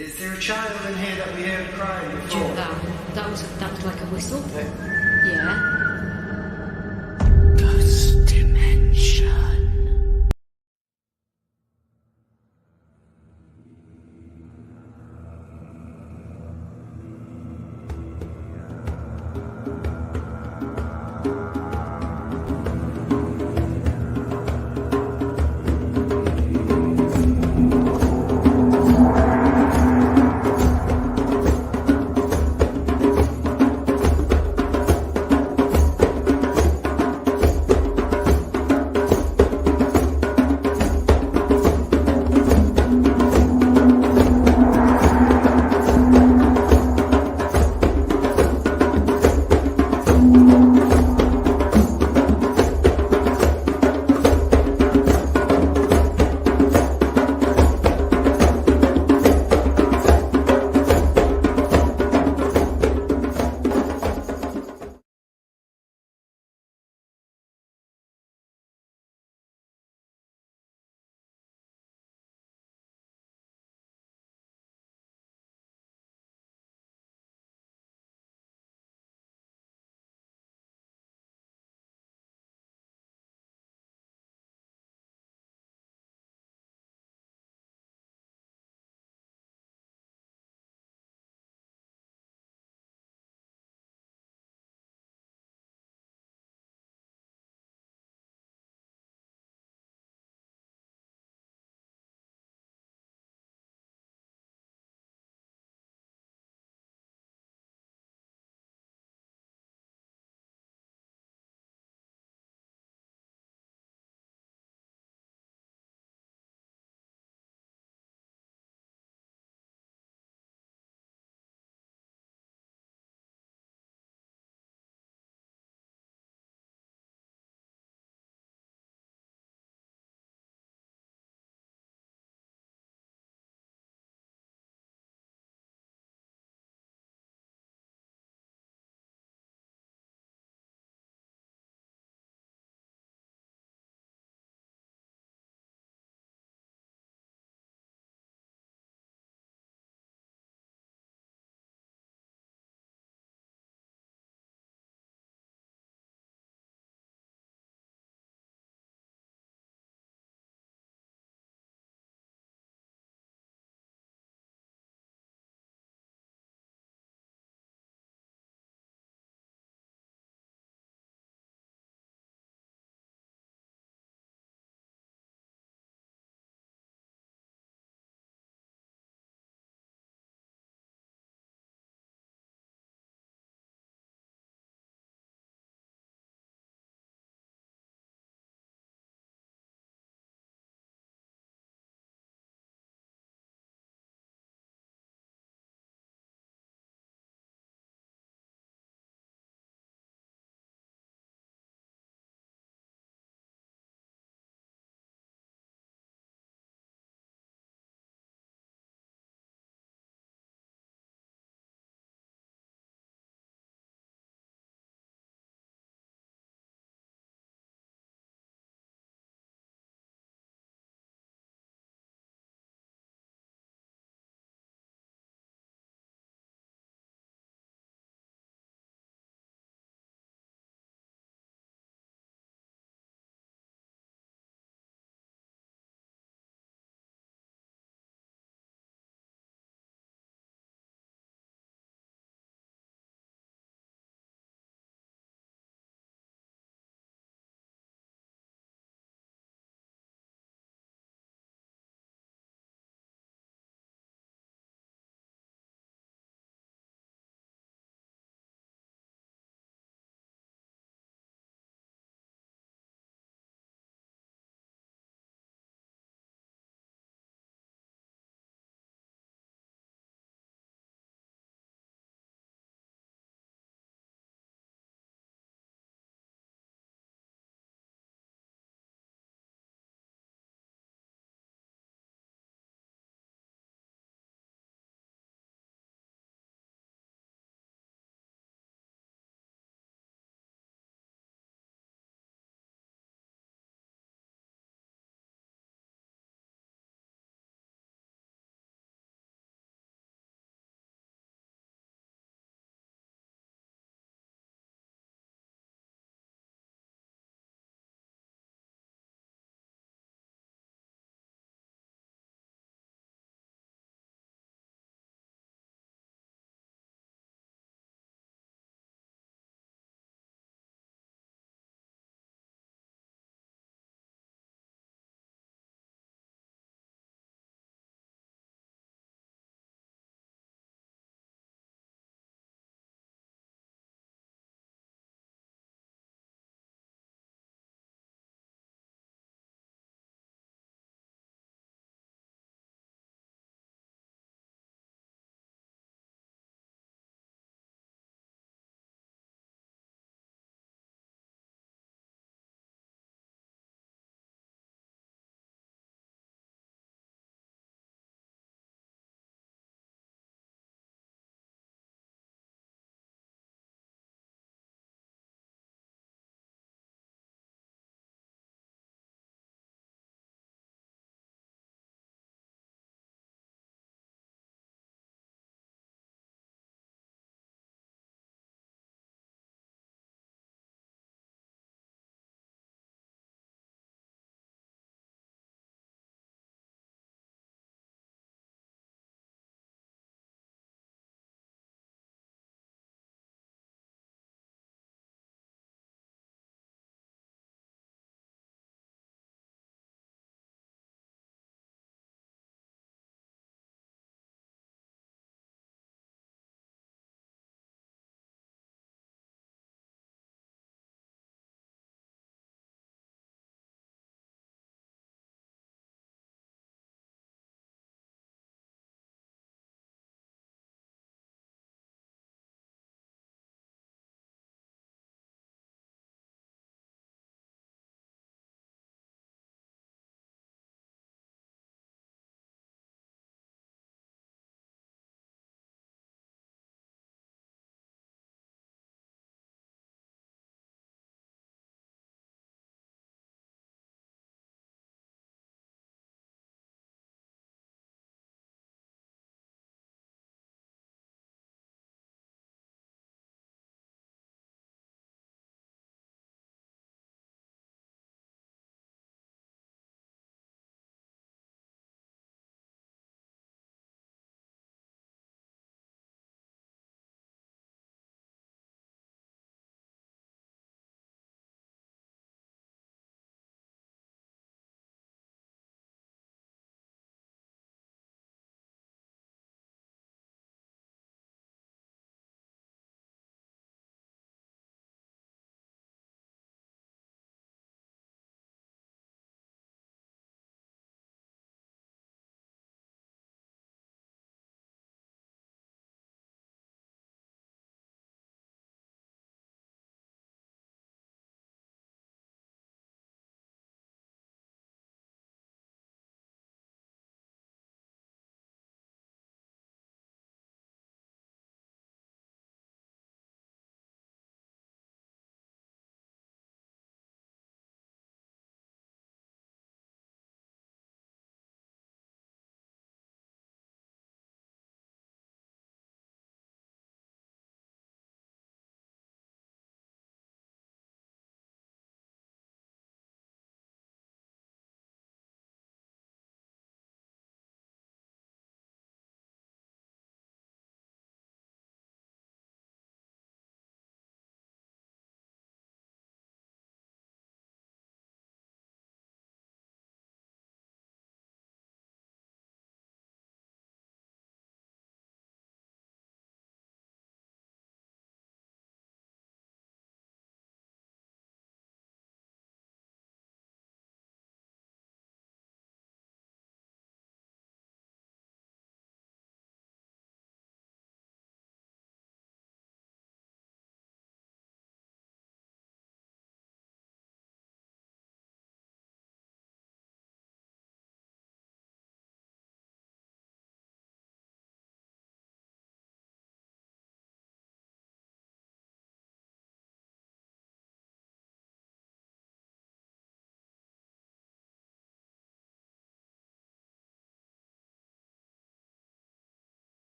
Is there a child in here that we heard crying before? That was like a whistle. Yeah. Ghost Dimension.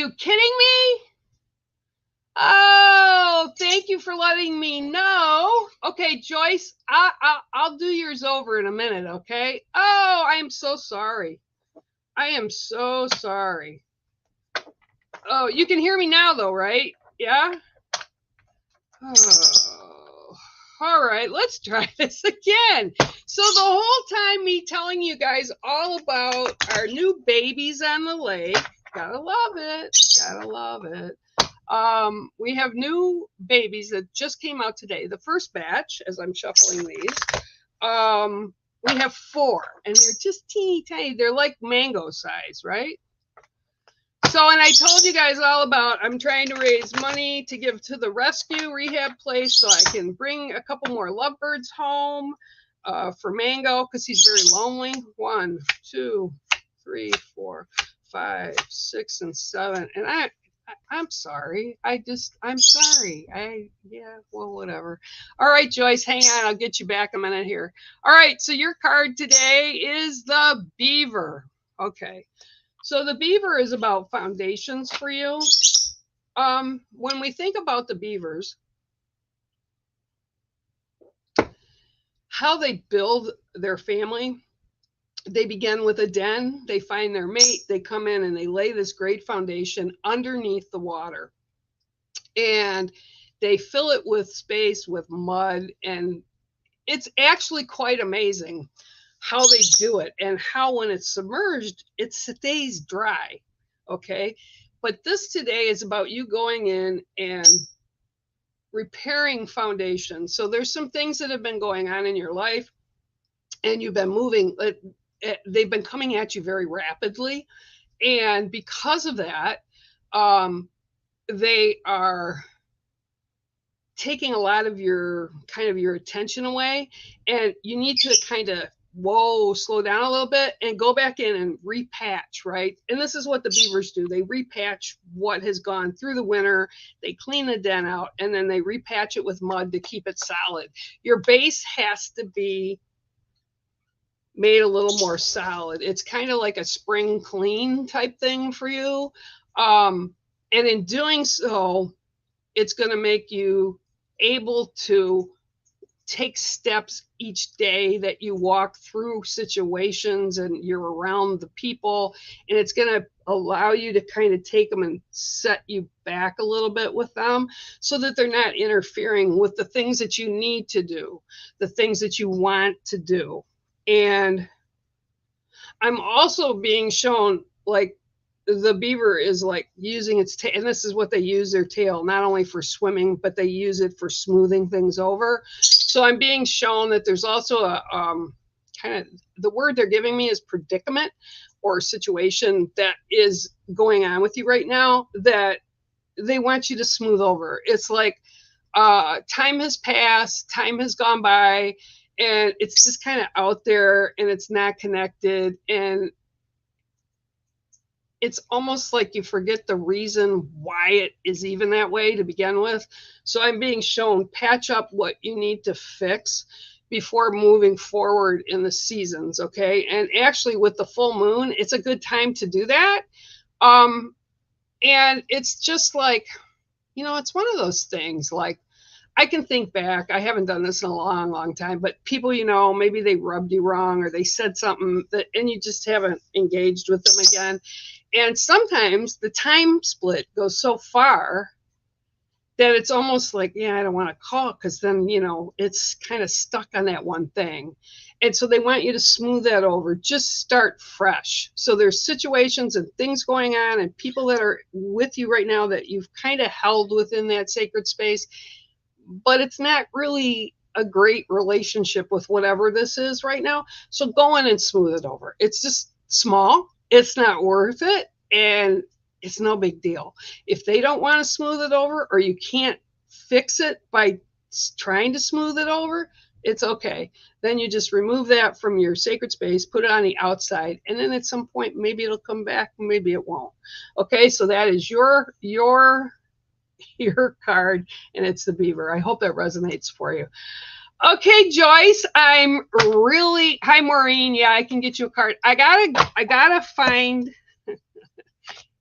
you kidding me? Oh, thank you for letting me know. Okay, Joyce, I'll do yours over in a minute, okay? Oh, I am so sorry. I am so sorry. Oh, you can hear me now, though, right? Yeah? Oh. All right, let's try this again. So the whole time me telling you guys all about our new babies on the lake. Gotta love it. Gotta love it. We have new babies that just came out today. The first batch, as I'm shuffling these, we have 4, and they're just teeny tiny. They're like mango size, right? So, and I told you guys all about, I'm trying to raise money to give to the rescue rehab place so I can bring a couple more lovebirds home for Mango, because he's very lonely. 1, 2, 3, 4, 5, 6, and 7. And I'm sorry. I'm sorry. Yeah, well, whatever. All right, Joyce, hang on. I'll get you back a minute here. All right, so your card today is the Beaver. Okay. So the Beaver is about foundations for you. When we think about the beavers, how they build their family, they begin with a den, they find their mate, they come in and they lay this great foundation underneath the water. And they fill it with space, with mud, and it's actually quite amazing how they do it and how when it's submerged, it stays dry. Okay. But this today is about you going in and repairing foundations. So there's some things that have been going on in your life and you've been moving. They've been coming at you very rapidly. And because of that, they are taking a lot of your attention away, and you need to kind of slow down a little bit and go back in and repatch, right? And this is what the beavers do. They repatch what has gone through the winter. They clean the den out, and then they repatch it with mud to keep it solid. Your base has to be made a little more solid. It's kind of like a spring clean type thing for you. And in doing so, it's going to make you able to take steps each day that you walk through situations and you're around the people, and it's going to allow you to kind of take them and set you back a little bit with them so that they're not interfering with the things that you need to do, the things that you want to do. And I'm also being shown like the beaver is like using its tail, and this is what they use their tail, not only for swimming, but they use it for smoothing things over. So I'm being shown that there's also a kind of, the word they're giving me is predicament or situation that is going on with you right now that they want you to smooth over. It's like time has passed, time has gone by, and it's just kind of out there and it's not connected, and it's almost like you forget the reason why it is even that way to begin with. So I'm being shown patch up what you need to fix before moving forward in the seasons, okay? And actually with the full moon, it's a good time to do that. And it's just like, it's one of those things, like, I can think back, I haven't done this in a long, long time, but people, maybe they rubbed you wrong or they said something and you just haven't engaged with them again. And sometimes the time split goes so far that it's almost like, I don't want to call, because then, it's kind of stuck on that one thing. And so they want you to smooth that over, just start fresh. So there's situations and things going on and people that are with you right now that you've kind of held within that sacred space, but it's not really a great relationship with whatever this is right now. So go in and smooth it over. It's just small. It's not worth it. And it's no big deal. If they don't want to smooth it over, or you can't fix it by trying to smooth it over, it's okay. Then you just remove that from your sacred space, put it on the outside, and then at some point, maybe it'll come back, maybe it won't. Okay, so that is your card, and it's the beaver. I hope that resonates for you. Okay, Joyce, hi, Maureen. Yeah, I can get you a card. I gotta find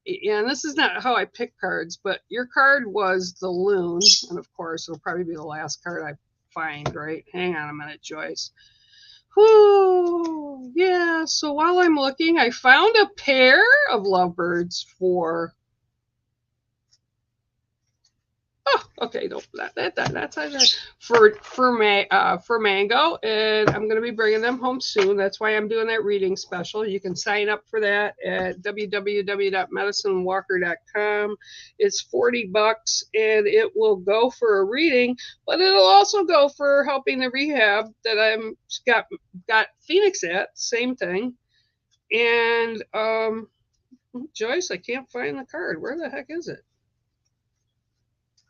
Yeah, and this is not how I pick cards, but your card was the loon, and of course it'll probably be the last card I find, right? Hang on a minute, Joyce. Whoo, yeah. So while I'm looking, I found a pair of lovebirds for. Oh, okay. No, that's for Mango, and I'm going to be bringing them home soon. That's why I'm doing that reading special. You can sign up for that at www.medicinewalker.com. It's $40, and it will go for a reading, but it'll also go for helping the rehab that I'm got Phoenix at. Same thing, and Joyce, I can't find the card. Where the heck is it?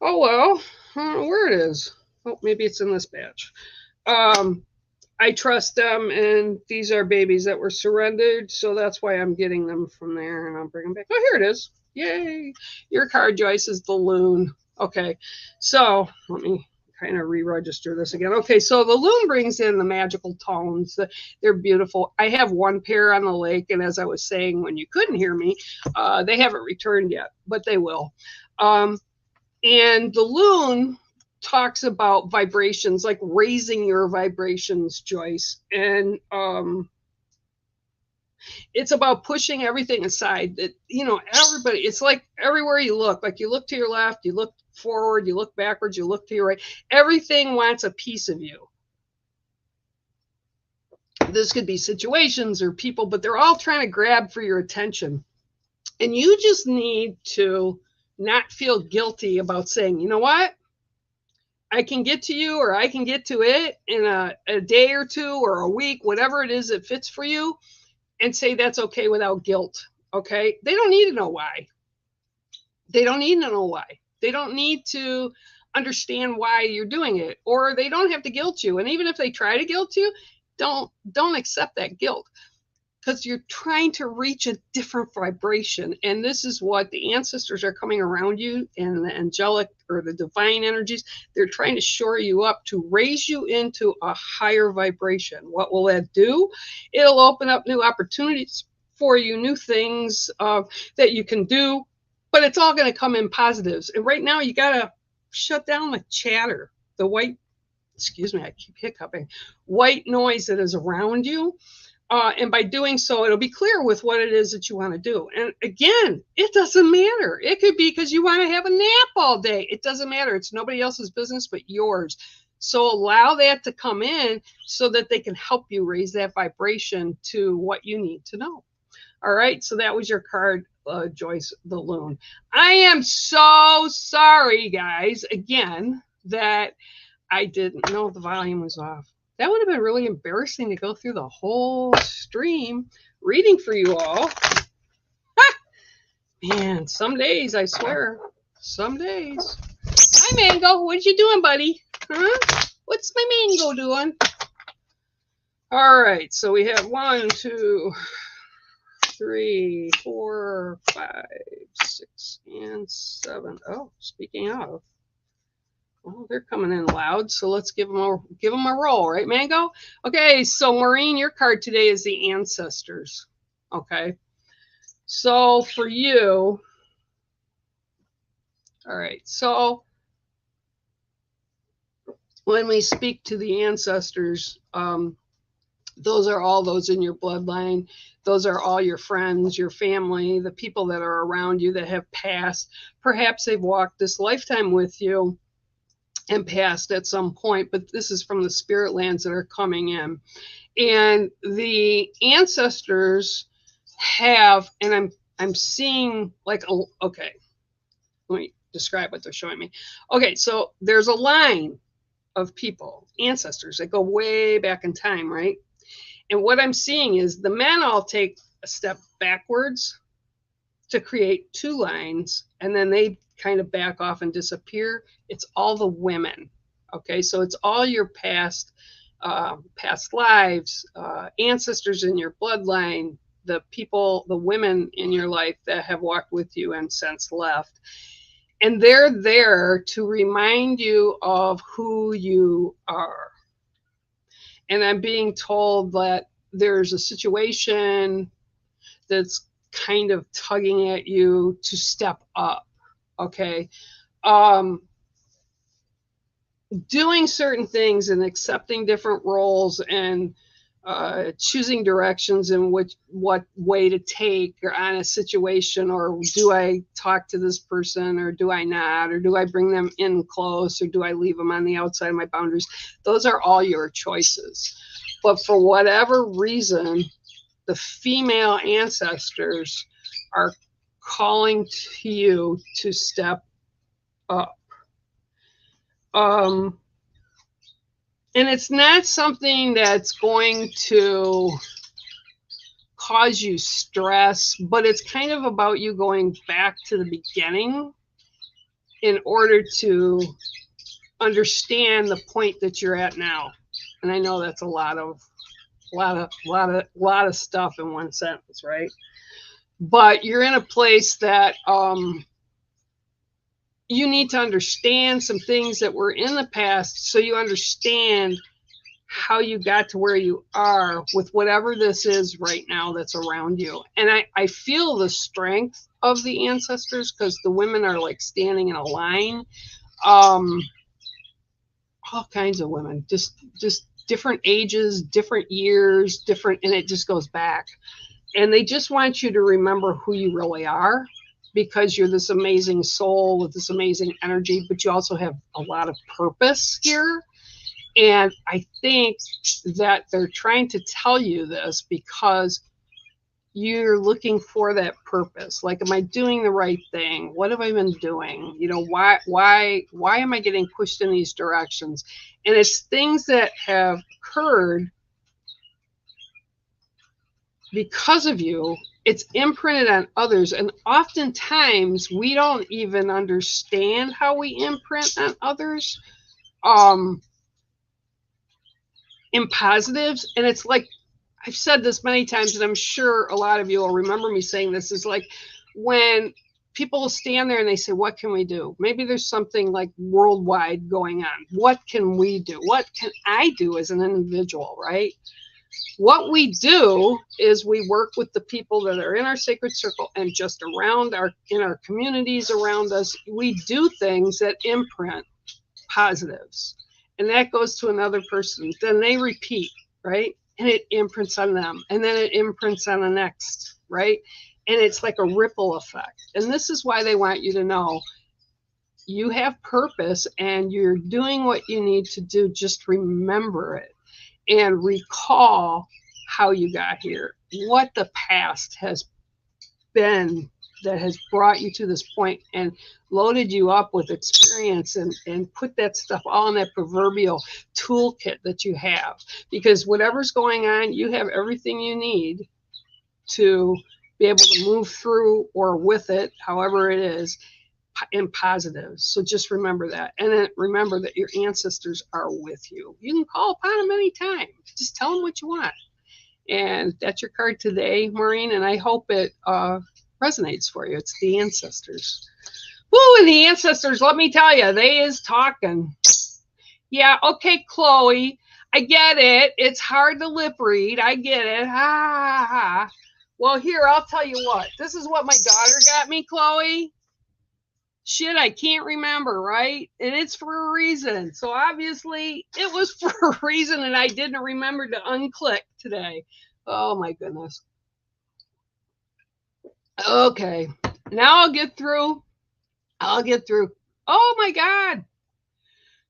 Oh, well, I don't know where it is. Oh, maybe it's in this batch. I trust them, and these are babies that were surrendered, so that's why I'm getting them from there, and I'll bring them back. Oh, here it is. Yay. Your card, Joyce, is the loon. Okay, so let me kind of re-register this again. Okay, so the loon brings in the magical tones. They're beautiful. I have one pair on the lake, and as I was saying when you couldn't hear me, they haven't returned yet, but they will. And the loon talks about vibrations, like raising your vibrations, Joyce. And it's about pushing everything aside that, everybody, it's like everywhere you look, like you look to your left, you look forward, you look backwards, you look to your right. Everything wants a piece of you. This could be situations or people, but they're all trying to grab for your attention. And you just need to not feel guilty about saying, you know what? I can get to you, or I can get to it in a day or two or a week, whatever it is that fits for you, and say that's okay without guilt. Okay. They don't need to know why. They don't need to know why. They don't need to understand why you're doing it, or they don't have to guilt you. And even if they try to guilt you, don't accept that guilt, because you're trying to reach a different vibration. And this is what the ancestors are coming around you, and the angelic or the divine energies, they're trying to shore you up to raise you into a higher vibration. What will that do? It'll open up new opportunities for you, new things that you can do, but it's all going to come in positives. And right now you got to shut down the chatter, the white, excuse me, I keep hiccuping, white noise that is around you. And by doing so, it'll be clear with what it is that you want to do. And again, it doesn't matter. It could be because you want to have a nap all day. It doesn't matter. It's nobody else's business but yours. So allow that to come in so that they can help you raise that vibration to what you need to know. All right. So that was your card, Joyce the Loon. I am so sorry, guys, again, that I didn't know the volume was off. That would have been really embarrassing to go through the whole stream reading for you all. Ha! Man, some days, I swear. Some days. Hi, Mango. What you doing, buddy? Huh? What's my Mango doing? All right. So we have 1, 2, 3, 4, 5, 6, and 7. Oh, speaking of. Well, they're coming in loud, so let's give them a roll, right, Mango? Okay, so Maureen, your card today is the ancestors. Okay, so for you, all right, so when we speak to the ancestors, those are all those in your bloodline. Those are all your friends, your family, the people that are around you that have passed. Perhaps they've walked this lifetime with you and passed at some point, but this is from the spirit lands that are coming in. And the ancestors have, and I'm seeing like, okay, let me describe what they're showing me. Okay, so there's a line of people, ancestors, that go way back in time, right? And what I'm seeing is the men all take a step backwards to create 2 lines, and then they kind of back off and disappear. It's all the women. Okay, so it's all your past lives, ancestors in your bloodline, the people, the women in your life that have walked with you and since left. And they're there to remind you of who you are. And I'm being told that there's a situation that's kind of tugging at you to step up. Okay. Doing certain things and accepting different roles and choosing directions and what way to take on a situation, or do I talk to this person or do I not, or do I bring them in close or do I leave them on the outside of my boundaries? Those are all your choices. But for whatever reason, the female ancestors are calling to you to step up. And it's not something that's going to cause you stress, but it's kind of about you going back to the beginning in order to understand the point that you're at now. And I know that's a lot of stuff in one sentence, right? But you're in a place that you need to understand some things that were in the past, so you understand how you got to where you are with whatever this is right now that's around you. And I feel the strength of the ancestors, because the women are like standing in a line. All kinds of women, just different ages, different years, different, and it just goes back. And they just want you to remember who you really are, because you're this amazing soul with this amazing energy, but you also have a lot of purpose here. And I think that they're trying to tell you this because you're looking for that purpose. Like, am I doing the right thing? What have I been doing? You know, why am I getting pushed in these directions? And it's things that have occurred because of you. It's imprinted on others. And oftentimes we don't even understand how we imprint on others in positives. And it's like, I've said this many times, and I'm sure a lot of you will remember me saying this, is like when people stand there and they say, what can we do? Maybe there's something like worldwide going on. What can we do? What can I do as an individual, right? What we do is we work with the people that are in our sacred circle and just around in our communities around us. We do things that imprint positives, and that goes to another person. Then they repeat, right? And it imprints on them, and then it imprints on the next, right? And it's like a ripple effect. And this is why they want you to know you have purpose and you're doing what you need to do. Just remember it and recall how you got here, what the past has been that has brought you to this point and loaded you up with experience, and put that stuff all in that proverbial toolkit that you have. Because whatever's going on, you have everything you need to be able to move through or with it, however it is, in positives. So just remember that. And then remember that your ancestors are with you. You can call upon them anytime. Just tell them what you want. And that's your card today, Maureen. And I hope it resonates for you. It's the ancestors. Woo, and the ancestors, let me tell you, they is talking. Yeah, okay, Chloe, I get it. It's hard to lip read. I get it. Ha, ha, ha. Well, here, I'll tell you what. This is what my daughter got me, Chloe. Shit, I can't remember, right? And it's for a reason. So obviously, it was for a reason, and I didn't remember to unclick today. Oh, my goodness. Okay, now I'll get through. Oh, my God.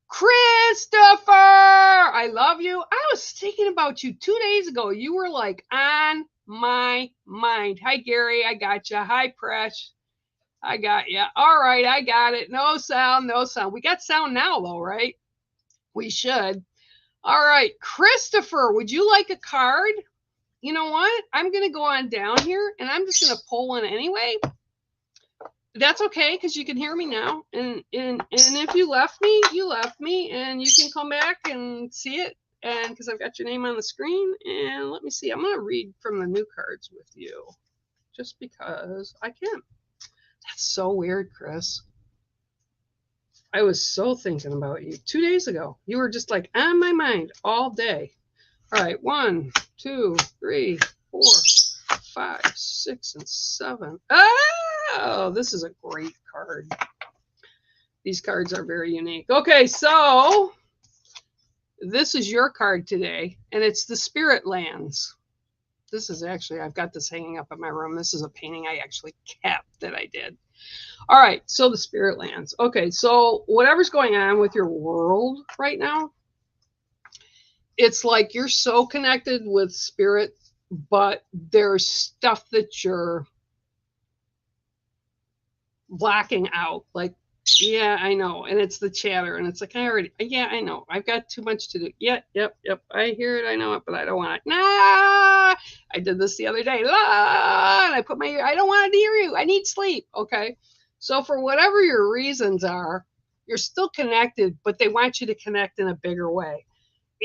Christopher, I love you. I was thinking about you 2 days ago. You were like on my mind. Hi, Gary. I got you. Hi, Presh. I got you. All right, I got it. No sound, no sound. We got sound now, though, right? We should. All right, Christopher, would you like a card? You know what? I'm going to go on down here, and I'm just going to pull one anyway. That's okay, because you can hear me now. And if you left me, and you can come back and see it. And because I've got your name on the screen. And let me see. I'm going to read from the new cards with you, just because I can. That's so weird, Chris. I was so thinking about you 2 days ago. You were just like on my mind all day. All right, 1, 2, 3, 4, 5, 6, and 7. Oh, this is a great card. These cards are very unique. Okay, so this is your card today, and it's the Spirit Lands. This is actually, I've got this hanging up in my room. This is a painting I actually kept that I did. All right, so the Spirit Lands. Okay, so whatever's going on with your world right now, it's like you're so connected with spirit, but there's stuff that you're blocking out. Like, yeah, I know. And it's the chatter. And it's like, yeah, I know. I've got too much to do. Yep. I hear it. I know it, but I don't want it. Nah, I did this the other day. La, and I don't want to hear you. I need sleep. Okay. So for whatever your reasons are, you're still connected, but they want you to connect in a bigger way.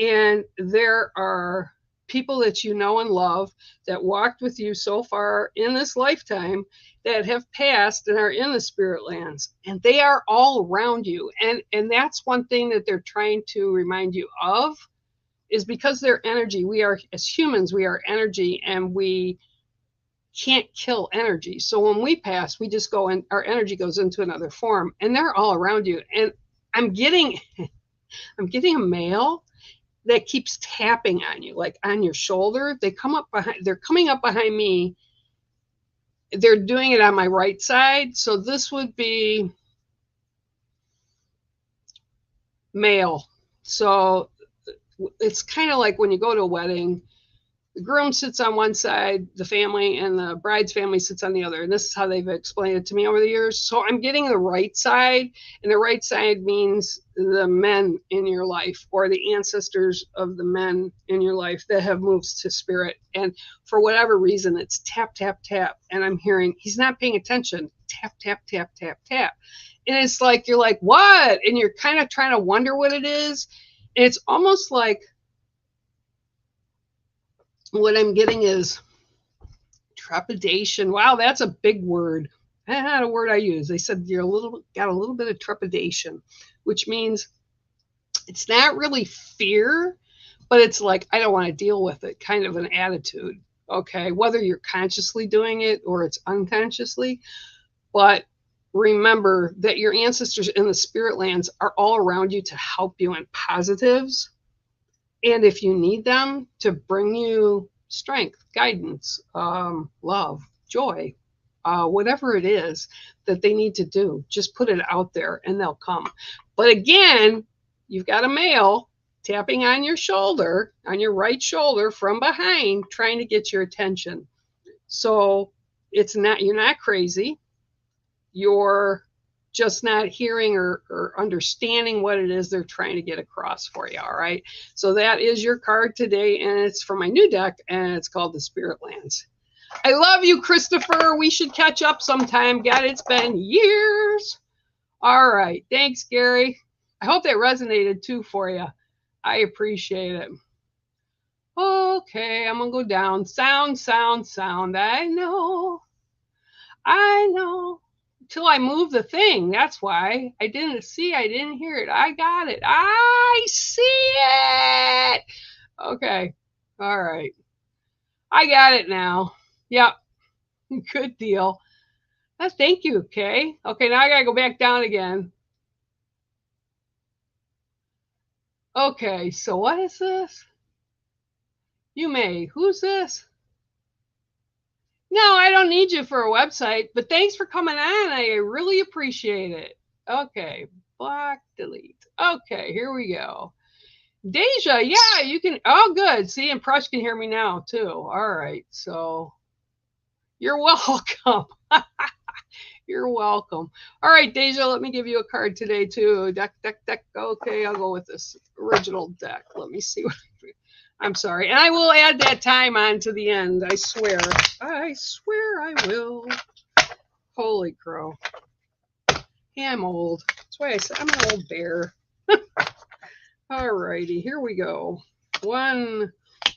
And there are people that you know and love that walked with you so far in this lifetime that have passed and are in the spirit lands, and they are all around you. And that's one thing that they're trying to remind you of, is because they're energy. We are, as humans, we are energy, and we can't kill energy. So when we pass, we just go in, our energy goes into another form, and they're all around you. And I'm getting a male that keeps tapping on you, like on your shoulder. They're coming up behind me. They're doing it on my right side. So this would be male. So it's kind of like when you go to a wedding, the groom sits on one side, the family, and the bride's family sits on the other. And this is how they've explained it to me over the years. So I'm getting the right side, and the right side means the men in your life, or the ancestors of the men in your life that have moved to spirit. And for whatever reason, it's tap, tap, tap. And I'm hearing, he's not paying attention. Tap, tap, tap, tap, tap. And it's like, you're like, what? And you're kind of trying to wonder what it is. And it's almost like, what I'm getting is trepidation. Wow, that's a big word. That's not a word I use. They said you're got a little bit of trepidation, which means it's not really fear, but it's like, I don't want to deal with it, kind of an attitude. Okay, whether you're consciously doing it or it's unconsciously. But remember that your ancestors in the spirit lands are all around you to help you in positives. And if you need them to bring you strength, guidance, love, joy, whatever it is that they need to do, just put it out there and they'll come. But again, you've got a male tapping on your shoulder, on your right shoulder from behind, trying to get your attention. So you're not crazy. You're just not hearing or understanding what it is they're trying to get across for you. All right. So that is your card today, and it's from my new deck, and it's called the Spirit Lands. I love you, Christopher. We should catch up sometime. God, it's been years. All right. Thanks, Gary. I hope that resonated too for you. I appreciate it. Okay. I'm going to go down. Sound. I know. Till I move the thing. That's why I didn't hear it. I got it. I see it. Okay. All right. I got it now. Yep. Good deal. Thank you, Kay. Okay, now I got to go back down again. Okay, so what is this? You may. Who's this? No, I don't need you for a website, but thanks for coming on. I really appreciate it. Okay, block, delete. Okay, here we go. Deja, yeah, you can. Oh, good. See, and Prush can hear me now, too. All right, so you're welcome. You're welcome. All right, Deja, let me give you a card today, too. Deck. Okay, I'll go with this original deck. Let me see what I'm sorry. And I will add that time on to the end. I swear I will. Holy crow. Yeah, I'm old. That's why I said I'm an old bear. All righty, here we go. 1,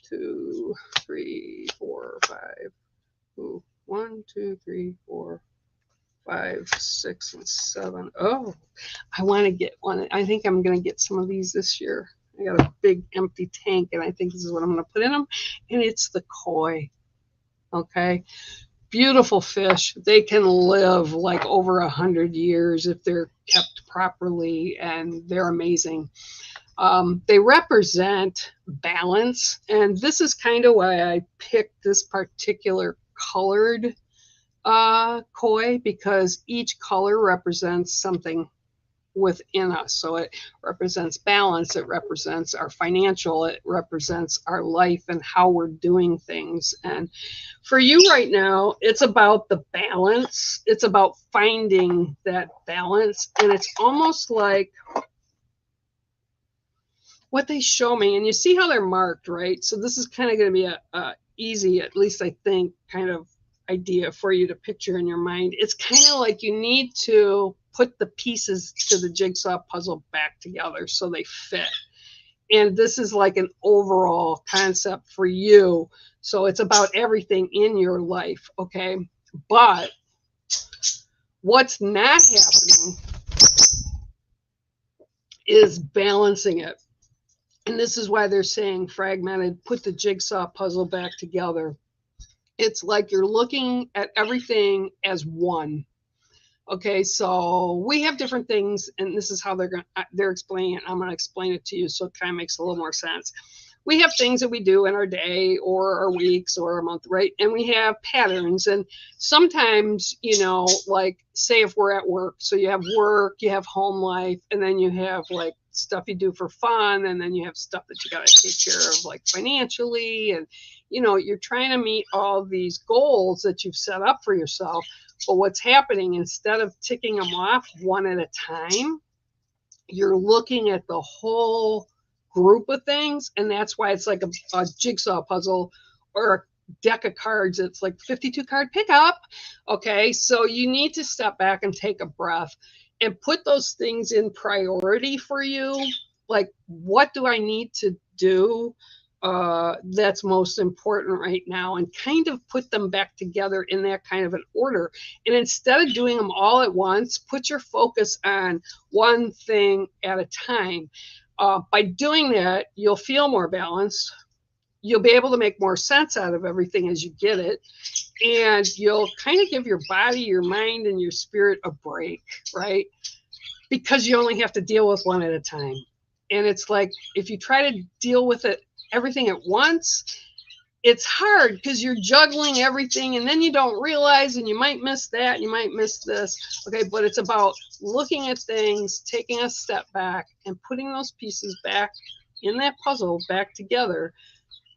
2, 3, 4, 5. Ooh, 1, 2, 3, 4, 5, 6, and 7. Oh, I want to get one. I think I'm going to get some of these this year. I got a big empty tank, and I think this is what I'm going to put in them. And it's the koi. Okay. Beautiful fish. They can live like over 100 years if they're kept properly, and they're amazing. They represent balance, and this is kind of why I picked this particular colored koi, because each color represents something within us. So it represents balance, it represents our financial, it represents our life and how we're doing things. And for you right now, it's about the balance, it's about finding that balance. And it's almost like what they show me, and you see how they're marked, right? So this is kind of going to be a easy, at least I think, kind of idea for you to picture in your mind. It's kind of like you need to put the pieces to the jigsaw puzzle back together so they fit. And this is like an overall concept for you. So it's about everything in your life, okay? But what's not happening is balancing it. And this is why they're saying fragmented, put the jigsaw puzzle back together. It's like you're looking at everything as one. Okay, so we have different things, and this is how they're explaining it. I'm going to explain it to you so it kind of makes a little more sense. We have things that we do in our day or our weeks or our month, right? And we have patterns. And sometimes, you know, like say if we're at work, so you have work, you have home life, and then you have like stuff you do for fun, and then you have stuff that you got to take care of like financially, and you know, you're trying to meet all these goals that you've set up for yourself. But what's happening, instead of ticking them off one at a time, you're looking at the whole group of things. And that's why it's like a jigsaw puzzle or a deck of cards. It's like 52 card pickup. Okay, so you need to step back and take a breath and put those things in priority for you. Like, what do I need to do that's most important right now, and kind of put them back together in that kind of an order. And instead of doing them all at once, put your focus on one thing at a time. By doing that, you'll feel more balanced. You'll be able to make more sense out of everything as you get it. And you'll kind of give your body, your mind, and your spirit a break, right? Because you only have to deal with one at a time. And it's like, if you try to deal with it everything at once, it's hard because you're juggling everything, and then you don't realize, and you might miss that, and you might miss this. Okay, but it's about looking at things, taking a step back, and putting those pieces back in that puzzle back together,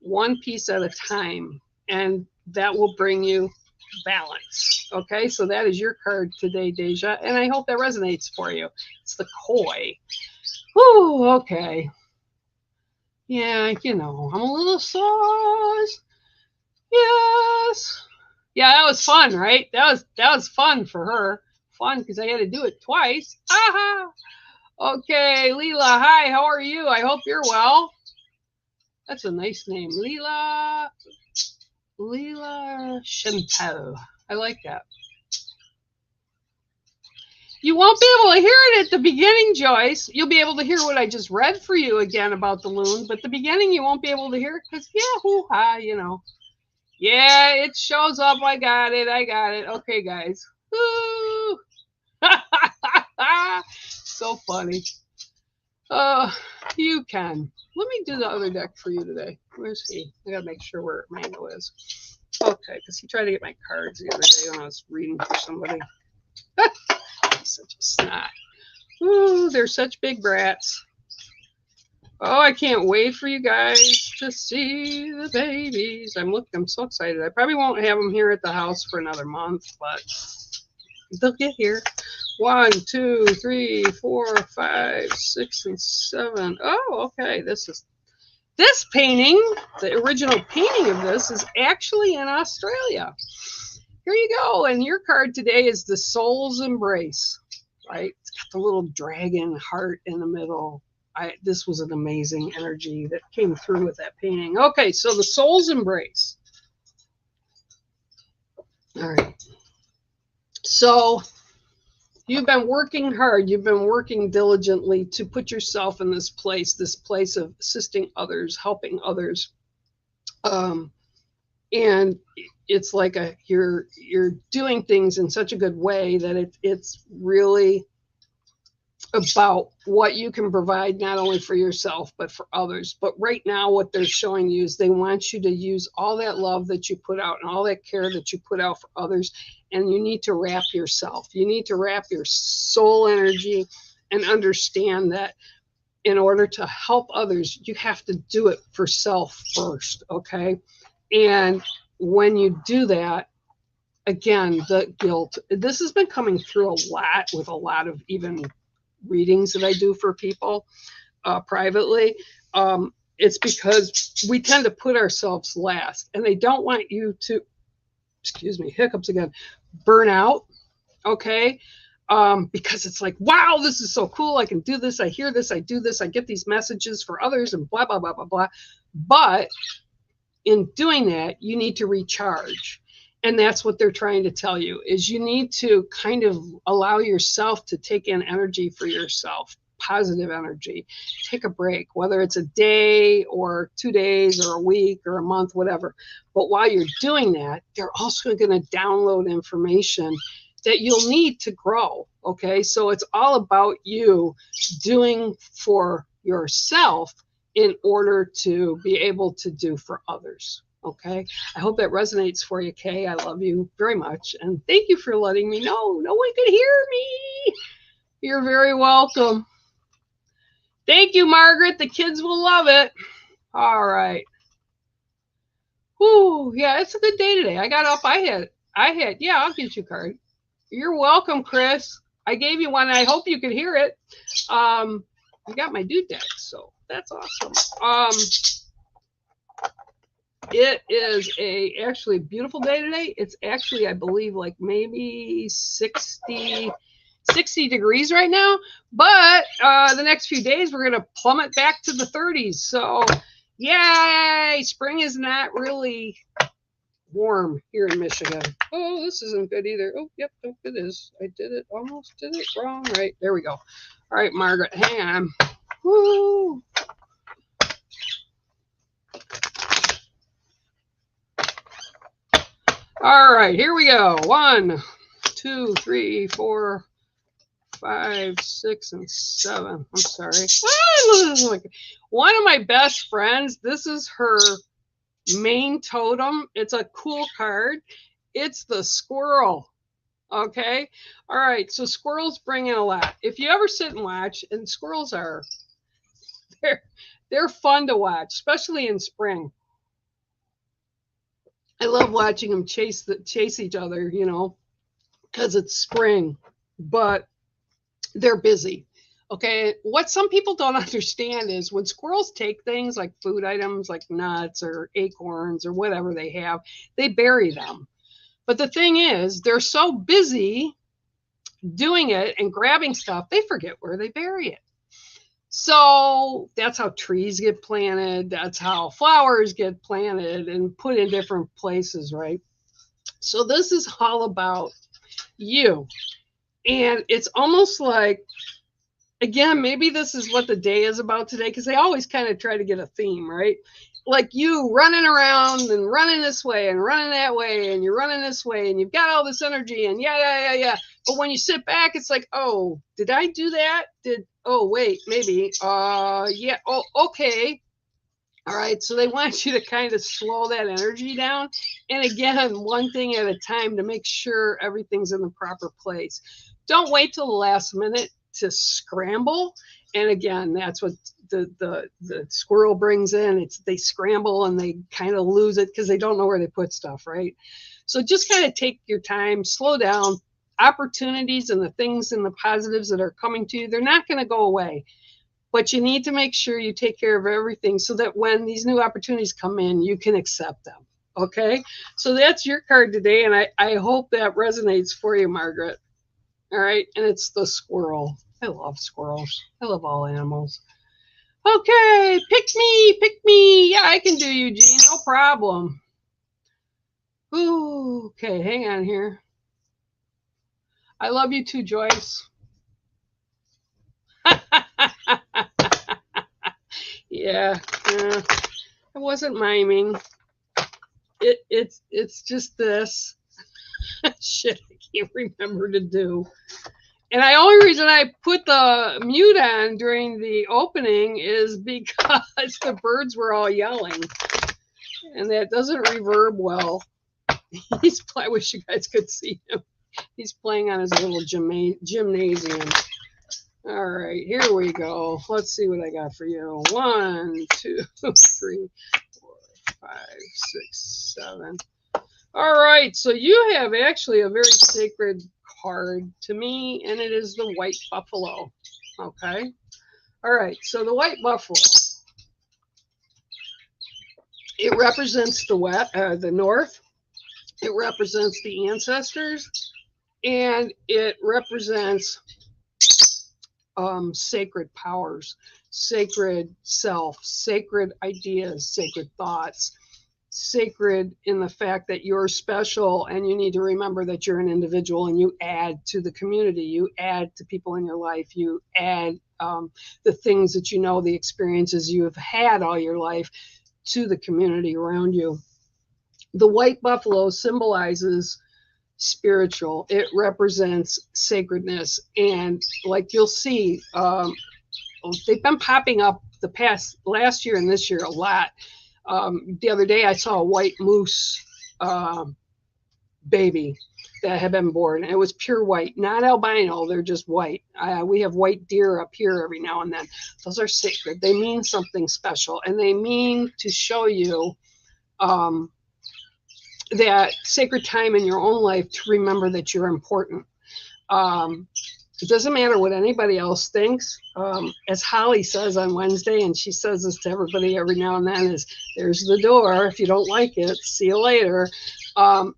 one piece at a time, and that will bring you balance. Okay, so that is your card today, Deja, and I hope that resonates for you. It's the koi. Whew, okay. Yeah, you know, I'm a little sauce. Yes. Yeah, that was fun, right? That was fun for her. Fun because I had to do it twice. Aha. Okay, Leela, hi, how are you? I hope you're well. That's a nice name. Leela Chantel. I like that. You won't be able to hear it at the beginning, Joyce. You'll be able to hear what I just read for you again about the loon, but the beginning you won't be able to hear it because, yeah, hoo-ha, you know. Yeah, it shows up. I got it. Okay, guys. Woo! So funny. You can. Let me do the other deck for you today. Where's he? I gotta make sure where Mango is. Okay, because he tried to get my cards the other day when I was reading for somebody. Such a snot. Ooh, they're such big brats. Oh, I can't wait for you guys to see the babies. I'm so excited. I probably won't have them here at the house for another month, but they'll get here. 1, 2, 3, 4, 5, 6, and 7. Oh, okay. This painting, the original painting of this, is actually in Australia. Here you go. And your card today is the Soul's Embrace, right? It's got the little dragon heart in the middle. This was an amazing energy that came through with that painting. Okay, so the Soul's Embrace. All right. So you've been working hard. You've been working diligently to put yourself in this place of assisting others, helping others. And it's like you're doing things in such a good way that it's really about what you can provide, not only for yourself but for others. But right now what they're showing you is they want you to use all that love that you put out and all that care that you put out for others, and you need to wrap yourself, you need to wrap your soul energy and understand that in order to help others, you have to do it for self first, okay? And when you do that, again, the guilt, this has been coming through a lot with a lot of even readings that I do for people privately. It's because we tend to put ourselves last, and they don't want you to, excuse me, hiccups again, burn out, okay? Because it's like, wow, this is so cool. I can do this. I hear this. I do this. I get these messages for others and blah, blah, blah, blah, blah. But in doing that, you need to recharge. And that's what they're trying to tell you, is you need to kind of allow yourself to take in energy for yourself, positive energy. Take a break, whether it's a day or 2 days or a week or a month, whatever. But while you're doing that, they're also going to download information that you'll need to grow. Okay, so it's all about you doing for yourself in order to be able to do for others. Okay, I hope that resonates for you, Kay. I love you very much, and thank you for letting me know. No one could hear me. You're very welcome. Thank you, Margaret. The kids will love it. All right. Whoo, yeah, it's a good day today. I got up. I had, yeah, I'll get you a card. You're welcome, Chris. I gave you one. I hope you could hear it. I got my dude deck, so that's awesome. It is actually a beautiful day today. It's actually, I believe, like maybe 60 degrees right now. But the next few days, we're going to plummet back to the 30s. So, yay! Spring is not really warm here in Michigan. Oh, this isn't good either. Oh, yep, it is. I almost did it wrong. Right, there we go. All right, Margaret, hang on. Woo! All right, here we go. 1, 2, 3, 4, 5, 6, and 7. I'm sorry. One of my best friends, this is her main totem. It's a cool card. It's the squirrel. Okay. All right. So squirrels bring in a lot. If you ever sit and watch, and squirrels are, they're fun to watch, especially in spring. I love watching them chase each other, you know, because it's spring, but they're busy. Okay, what some people don't understand is when squirrels take things like food items like nuts or acorns or whatever they have, they bury them. But the thing is, they're so busy doing it and grabbing stuff, they forget where they bury it. So that's how trees get planted. That's how flowers get planted and put in different places, right? So this is all about you. And it's almost like, again, maybe this is what the day is about today, because they always kind of try to get a theme, right? Like you running around and running this way and running that way, and you're running this way, and you've got all this energy, and yeah. But when you sit back, it's like, oh, did I do that? Oh, wait, maybe. Yeah. Oh, okay. All right. So they want you to kind of slow that energy down. And again, one thing at a time to make sure everything's in the proper place. Don't wait till the last minute to scramble. And again, that's what the squirrel brings in. They scramble and they kind of lose it because they don't know where they put stuff, right? So just kind of take your time, slow down. Opportunities and the things and the positives that are coming to you, they're not going to go away. But you need to make sure you take care of everything so that when these new opportunities come in, you can accept them. Okay? So that's your card today, and I hope that resonates for you, Margaret. All right? And it's the squirrel. I love squirrels. I love all animals. Okay, pick me. Yeah, I can do Eugene, no problem. Ooh, okay, hang on here. I love you too, Joyce. Yeah, I wasn't miming. it's just this shit I can't remember to do. And the only reason I put the mute on during the opening is because the birds were all yelling, and that doesn't reverb well. I wish you guys could see him. He's playing on his little gymnasium. All right, here we go. Let's see what I got for you. 1, 2, 3, 4, 5, 6, 7. All right, so you have actually a very sacred card to me, and it is the white buffalo. Okay. All right, so the white buffalo, it represents the north. It represents the ancestors, and it represents sacred powers, sacred self, sacred ideas, sacred thoughts, sacred in the fact that you're special, and you need to remember that you're an individual and you add to the community, you add to people in your life, you add the things that you know, the experiences you have had all your life to the community around you. The white buffalo symbolizes spiritual. It represents sacredness, and like you'll see, they've been popping up last year and this year a lot. The other day I saw a white moose baby that had been born, and it was pure white, not albino, they're just white. We have white deer up here every now and then. Those are sacred. They mean something special, and they mean to show you that sacred time in your own life to remember that you're important. It doesn't matter what anybody else thinks. As Holly says on Wednesday, and she says this to everybody every now and then, is there's the door. If you don't like it, see you later.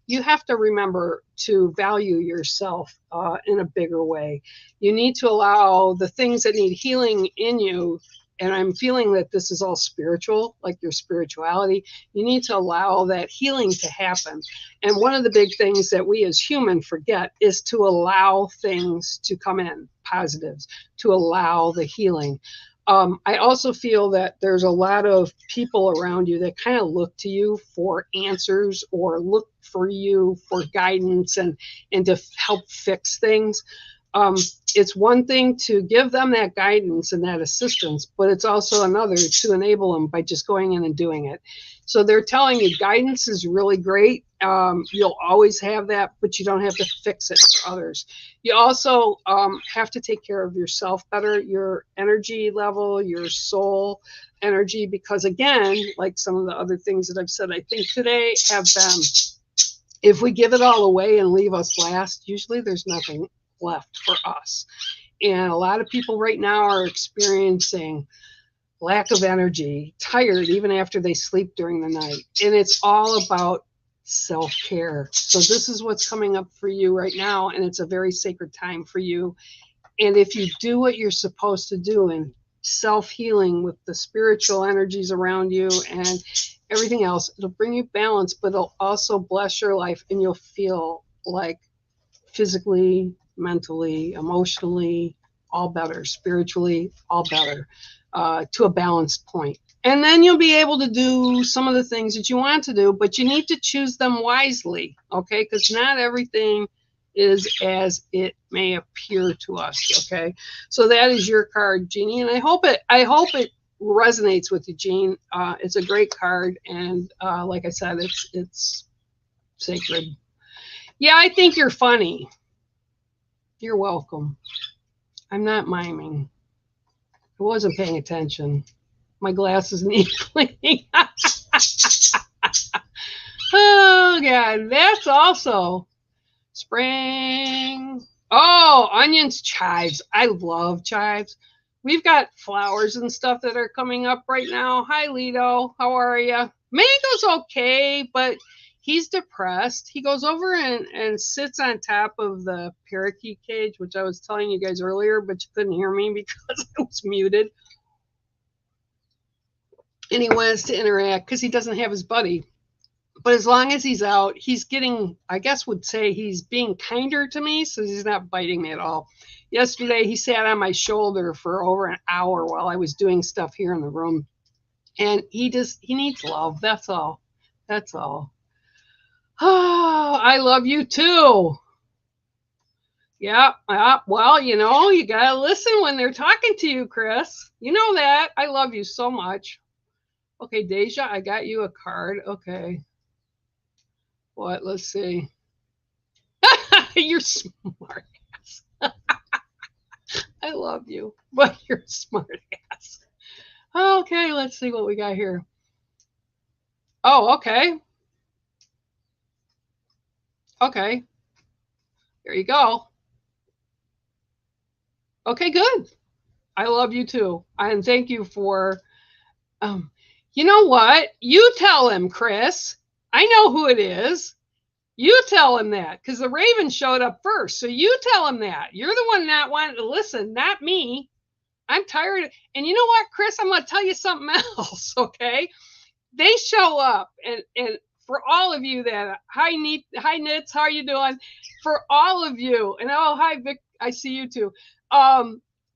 You have to remember to value yourself in a bigger way. You need to allow the things that need healing in you, and I'm feeling that this is all spiritual, like your spirituality. You need to allow that healing to happen. And one of the big things that we as humans forget is to allow things to come in, positives, to allow the healing. I also feel that there's a lot of people around you that kind of look to you for answers or look for you for guidance and to help fix things. It's one thing to give them that guidance and that assistance, but it's also another to enable them by just going in and doing it. So they're telling you guidance is really great. You'll always have that, but you don't have to fix it for others. You also have to take care of yourself better, your energy level, your soul energy, because again, like some of the other things that I've said, I think today have been, if we give it all away and leave us last, usually there's nothing left for us. And a lot of people right now are experiencing lack of energy, tired even after they sleep during the night. And it's all about self-care. So this is what's coming up for you right now, and it's a very sacred time for you. And if you do what you're supposed to do in self-healing with the spiritual energies around you and everything else, it'll bring you balance, but it'll also bless your life, and you'll feel like physically, mentally, emotionally, all better, spiritually, all better, to a balanced point. And then you'll be able to do some of the things that you want to do, but you need to choose them wisely, okay? Because not everything is as it may appear to us, okay? So that is your card, Jeannie, and I hope it resonates with you, Jean. It's a great card, and like I said, it's sacred. Yeah, I think you're funny. You're welcome. I'm not miming. I wasn't paying attention. My glasses need cleaning. Oh, God. That's also spring. Oh, onions, chives. I love chives. We've got flowers and stuff that are coming up right now. Hi, Lido. How are you? Mango's okay, but he's depressed. He goes over and sits on top of the parakeet cage, which I was telling you guys earlier, but you couldn't hear me because I was muted. And he wants to interact because he doesn't have his buddy. But as long as he's out, he's getting, I guess would say he's being kinder to me, so he's not biting me at all. Yesterday, he sat on my shoulder for over an hour while I was doing stuff here in the room. And he needs love. That's all. That's all. Oh, I love you too. Yeah, well, you know, you gotta listen when they're talking to you, Chris. You know that. I love you so much. Okay, Deja, I got you a card. Okay. What? Let's see. You're smart ass. I love you, but you're smart ass. Okay, let's see what we got here. Oh, okay. Okay. There you go. Okay, good. I love you too. And thank you for you know what? You tell him, Chris. I know who it is. You tell him that because the Raven showed up first. So you tell him that. You're the one not wanting to listen, not me. I'm tired. And you know what, Chris? I'm going to tell you something else, okay? They show up, and for all of you that hi Nits, how are you doing? For all of you, and oh hi Vic, I see you too.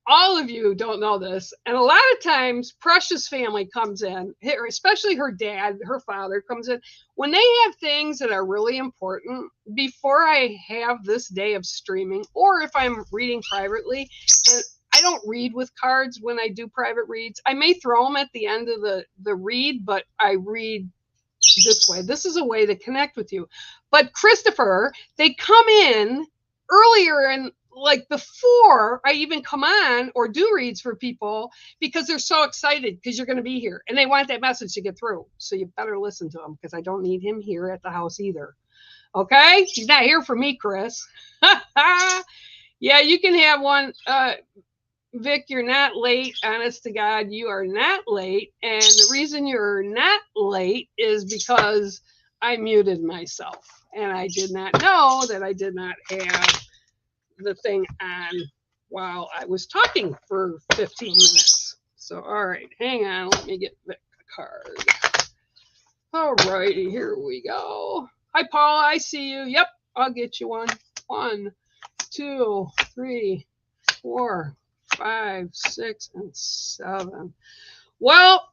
All of you don't know this, and a lot of times Precious family comes in, especially her dad, her father comes in when they have things that are really important. Before I have this day of streaming, or if I'm reading privately, and I don't read with cards when I do private reads. I may throw them at the end of the read, but I read this way. This is a way to connect with you. But Christopher, they come in earlier and like before I even come on or do reads for people because they're so excited because you're going to be here and they want that message to get through. So you better listen to him because I don't need him here at the house either. Okay? He's not here for me, Chris. Yeah, you can have one. Vic, you're not late. Honest to God, you are not late. And the reason you're not late is because I muted myself. And I did not know that I did not have the thing on while I was talking for 15 minutes. So, all right, hang on. Let me get Vic a card. All righty, here we go. Hi, Paula. I see you. Yep, I'll get you one. 1, 2, 3, 4, 5, 6, and 7. Well,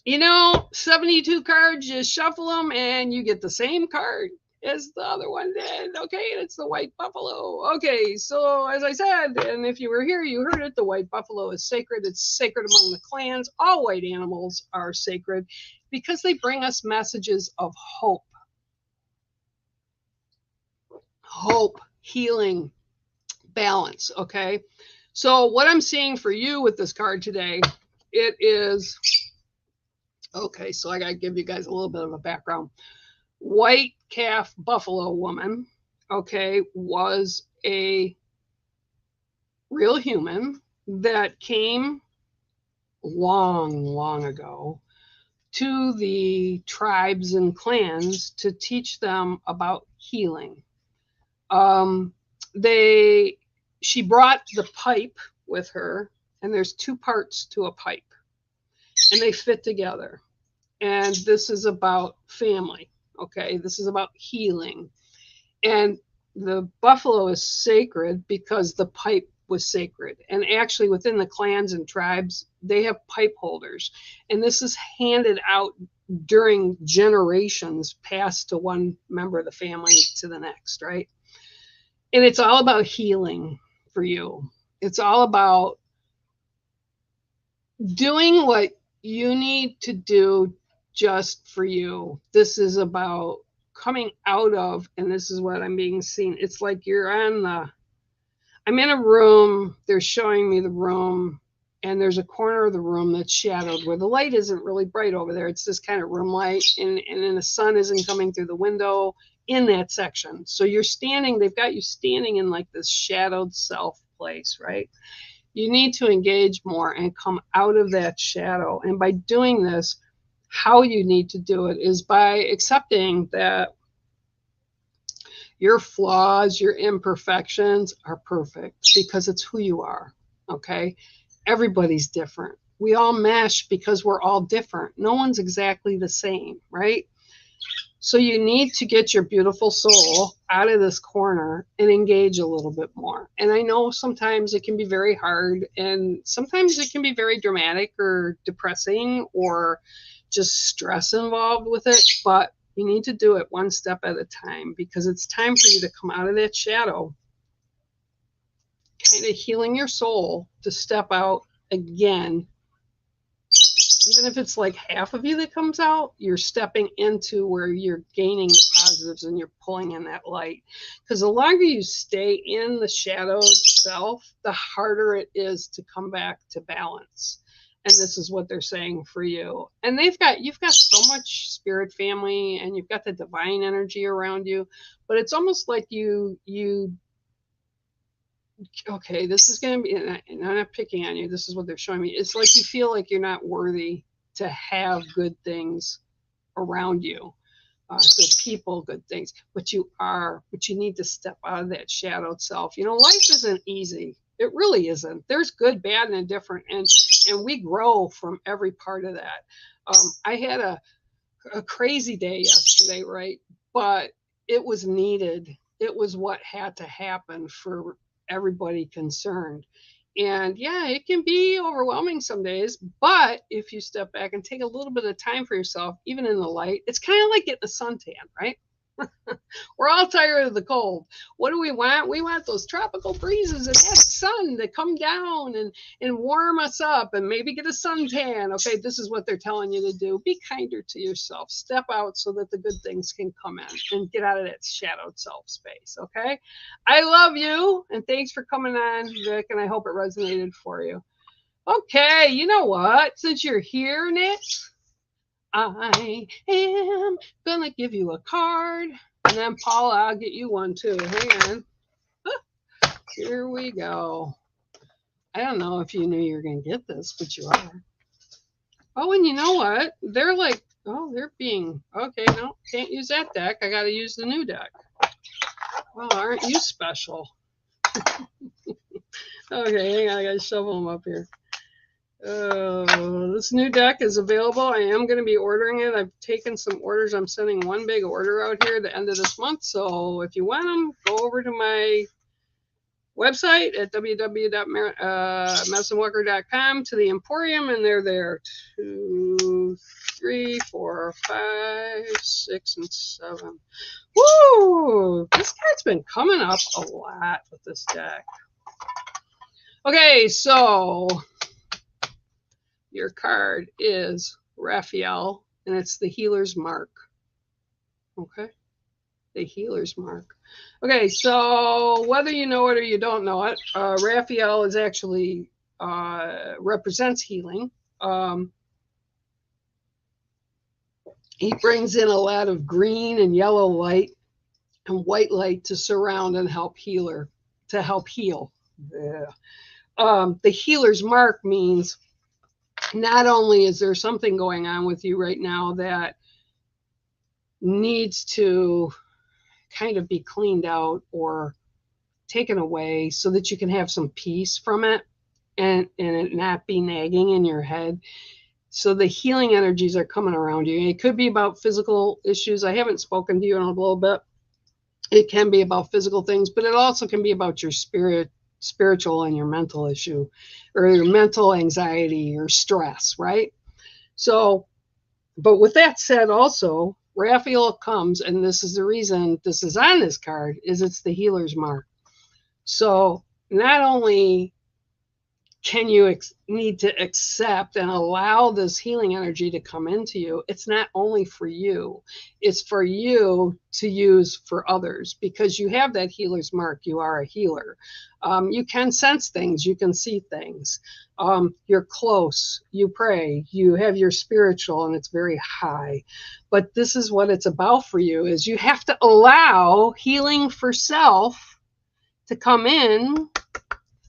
you know, 72 cards, you shuffle them and you get the same card as the other one did. Okay, and it's the white buffalo. Okay, so as I said, and if you were here, you heard it, the white buffalo is sacred. It's sacred among the clans. All white animals are sacred because they bring us messages of hope. Hope, healing, balance, okay? So what I'm seeing for you with this card today, it is, okay, so I got to give you guys a little bit of a background. White calf buffalo woman, okay, was a real human that came long ago to the tribes and clans to teach them about healing. She brought the pipe with her, and there's 2 parts to a pipe, and they fit together. And this is about family, okay? This is about healing. And the buffalo is sacred because the pipe was sacred. And actually within the clans and tribes, they have pipe holders. And this is handed out during generations, passed to one member of the family to the next, right? And it's all about healing for you. It's all about doing what you need to do just for you. This is about coming out of, and this is what I'm being seen. It's like I'm in a room, they're showing me the room, and there's a corner of the room that's shadowed where the light isn't really bright over there. It's this kind of room light, and then the sun isn't coming through the window in that section. So you're standing, they've got you standing in like this shadowed self place, right? You need to engage more and come out of that shadow. And by doing this, how you need to do it is by accepting that your flaws, your imperfections are perfect because it's who you are, okay? Everybody's different. We all mesh because we're all different. No one's exactly the same, right? So you need to get your beautiful soul out of this corner and engage a little bit more. And I know sometimes it can be very hard, and sometimes it can be very dramatic or depressing or just stress involved with it. But You need to do it one step at a time, because it's time for you to come out of that shadow, kind of healing your soul to step out again. Even if it's like half of you that comes out, you're stepping into where you're gaining the positives and you're pulling in that light. Because the longer you stay in the shadow itself, the harder it is to come back to balance. And this is what they're saying for you. And you've got so much spirit family, and you've got the divine energy around you, but it's almost like okay, this is going to be, and I'm not picking on you, this is what they're showing me. It's like you feel like you're not worthy to have good things around you, good people, good things, but you are. But you need to step out of that shadowed self. You know, life isn't easy. It really isn't. There's good, bad, and indifferent, and we grow from every part of that. I had a crazy day yesterday, right? But it was needed. It was what had to happen for everybody concerned. And yeah, it can be overwhelming some days, but if you step back and take a little bit of time for yourself, even in the light, it's kind of like getting a suntan, right? We're all tired of the cold. What do we want? We want those tropical breezes and that sun to come down and warm us up and maybe get a suntan. Okay, this is what they're telling you to do. Be kinder to yourself. Step out so that the good things can come in and get out of that shadowed self space. Okay, I love you, and thanks for coming on, Vic, and I hope it resonated for you. Okay, you know what? Since you're here, Nick, I am gonna give you a card, and then Paula, I'll get you one too. Hang on. Here we go. I don't know if you knew you were gonna get this, but you are. Oh, and you know what? They're like, oh, they're being okay. No, can't use that deck. I got to use the new deck. Well, aren't you special? Okay, hang on. I got to shovel them up here. This new deck is available. I am going to be ordering it. I've taken some orders. I'm sending one big order out here at the end of this month. So if you want them, go over to my website at www.medicineWalker.com to the Emporium, and they're there. 2, 3, 4, 5, 6, and 7. Woo! This card's been coming up a lot with this deck. Okay, so your card is Raphael, and it's the healer's mark. Okay, the healer's mark. Okay, so whether you know it or you don't know it, Raphael is actually represents healing. He brings in a lot of green and yellow light and white light to surround and help heal. Yeah. The healer's mark means not only is there something going on with you right now that needs to kind of be cleaned out or taken away so that you can have some peace from it and it not be nagging in your head. So the healing energies are coming around you. It could be about physical issues. I haven't spoken to you in a little bit. It can be about physical things, but it also can be about your spiritual and your mental issue, or your mental anxiety or stress, right? So, but with that said, also, Raphael comes, and this is the reason this is on this card, is it's the healer's mark. So not only can you need to accept and allow this healing energy to come into you, it's not only for you, it's for you to use for others, because you have that healer's mark. You are a healer. You can sense things, you can see things. You're close, you pray, you have your spiritual, and it's very high. But this is what it's about for you, is you have to allow healing for self to come in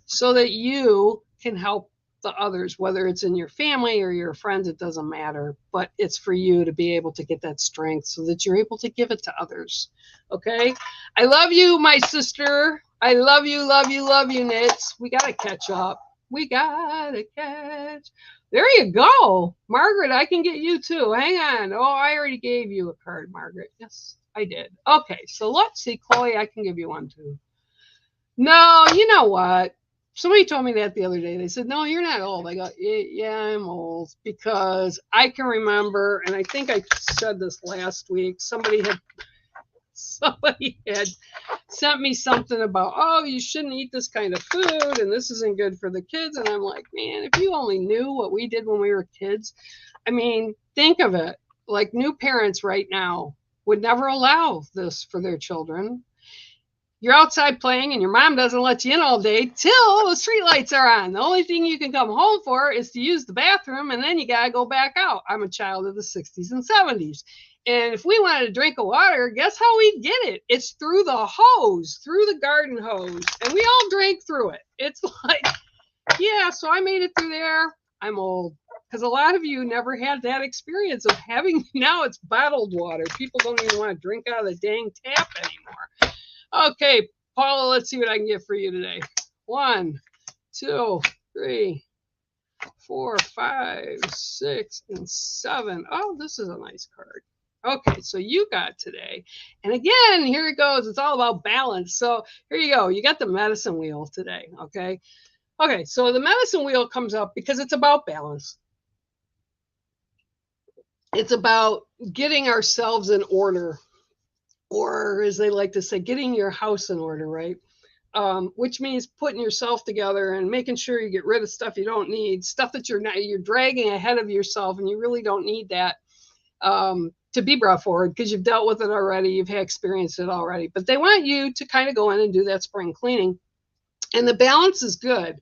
so that you can help the others, whether it's in your family or your friends, it doesn't matter. But it's for you to be able to get that strength so that you're able to give it to others. Okay? I love you, my sister. I love you, love you, love you, Nits. We got to catch up. We got to catch. There you go. Margaret, I can get you too. Hang on. Oh, I already gave you a card, Margaret. Yes, I did. Okay, so let's see. Chloe, I can give you one too. No, you know what? Somebody told me that the other day. They said, "No, you're not old." I go, "Yeah, I'm old because I can remember," and I think I said this last week. Somebody had sent me something about, "Oh, you shouldn't eat this kind of food, and this isn't good for the kids." And I'm like, man, if you only knew what we did when we were kids. I mean, think of it. Like new parents right now would never allow this for their children. You're outside playing and your mom doesn't let you in all day till the street lights are on. The only thing you can come home for is to use the bathroom, and then you got to go back out. I'm a child of the 60s and 70s. And if we wanted a drink of water, guess how we get it? It's through the hose, through the garden hose. And we all drank through it. It's like, yeah, so I made it through there. I'm old. Because a lot of you never had that experience of having, now it's bottled water. People don't even want to drink out of the dang tap anymore. Okay, Paula, let's see what I can get for you today. 1, 2, 3, 4, 5, 6, and 7. Oh, this is a nice card. Okay, so you got today. And again, here it goes. It's all about balance. So here you go. You got the medicine wheel today, okay? Okay, so the medicine wheel comes up because it's about balance. It's about getting ourselves in order. Or as they like to say, getting your house in order, right? Which means putting yourself together and making sure you get rid of stuff you don't need, stuff that you're dragging ahead of yourself, and you really don't need that to be brought forward because you've dealt with it already, you've experienced it already. But they want you to kind of go in and do that spring cleaning, and the balance is good.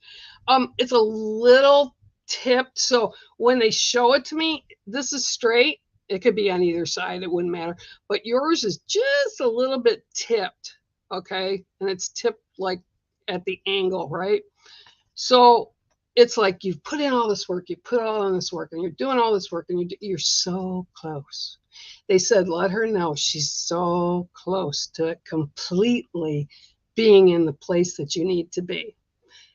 It's a little tipped, so when they show it to me, this is straight. It could be on either side. It wouldn't matter. But yours is just a little bit tipped, okay? And it's tipped like at the angle, right? So it's like you've put in all this work. You put all in this work, and you're doing all this work, and you're so close. They said, let her know she's so close to completely being in the place that you need to be.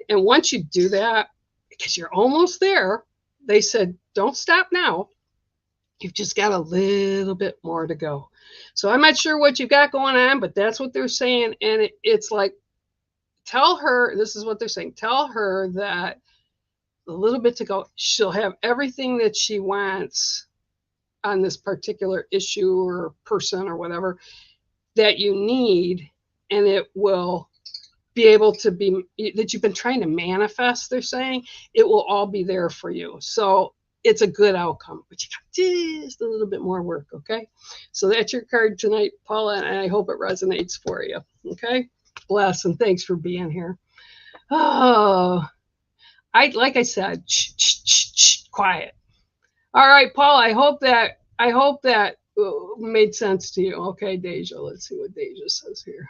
And once you do that, because you're almost there, they said, don't stop now. You've just got a little bit more to go. So I'm not sure what you've got going on, but that's what they're saying. And it's like, tell her, this is what they're saying, tell her that a little bit to go. She'll have everything that she wants on this particular issue or person or whatever that you need. And it will be able to be, that you've been trying to manifest, they're saying, it will all be there for you. So it's a good outcome, but you got just a little bit more work, okay? So that's your card tonight, Paula, and I hope it resonates for you, okay? Bless, and thanks for being here. Oh, like I said, quiet. All right, Paula, I hope that made sense to you. Okay, Deja, let's see what Deja says here.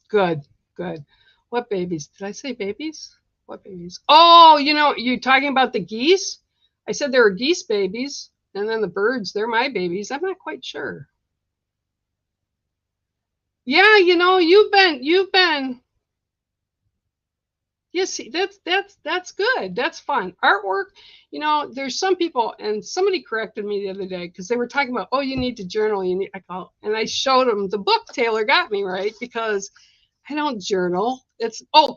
Good. What babies? Did I say babies? What babies? Oh, you're talking about the geese? I said there are geese babies, and then the birds, they're my babies. I'm not quite sure. Yeah, you've been. Yes, that's good. That's fun. Artwork, there's some people, and somebody corrected me the other day because they were talking about, oh, you need to journal. And I showed them the book Taylor got me, right? Because I don't journal.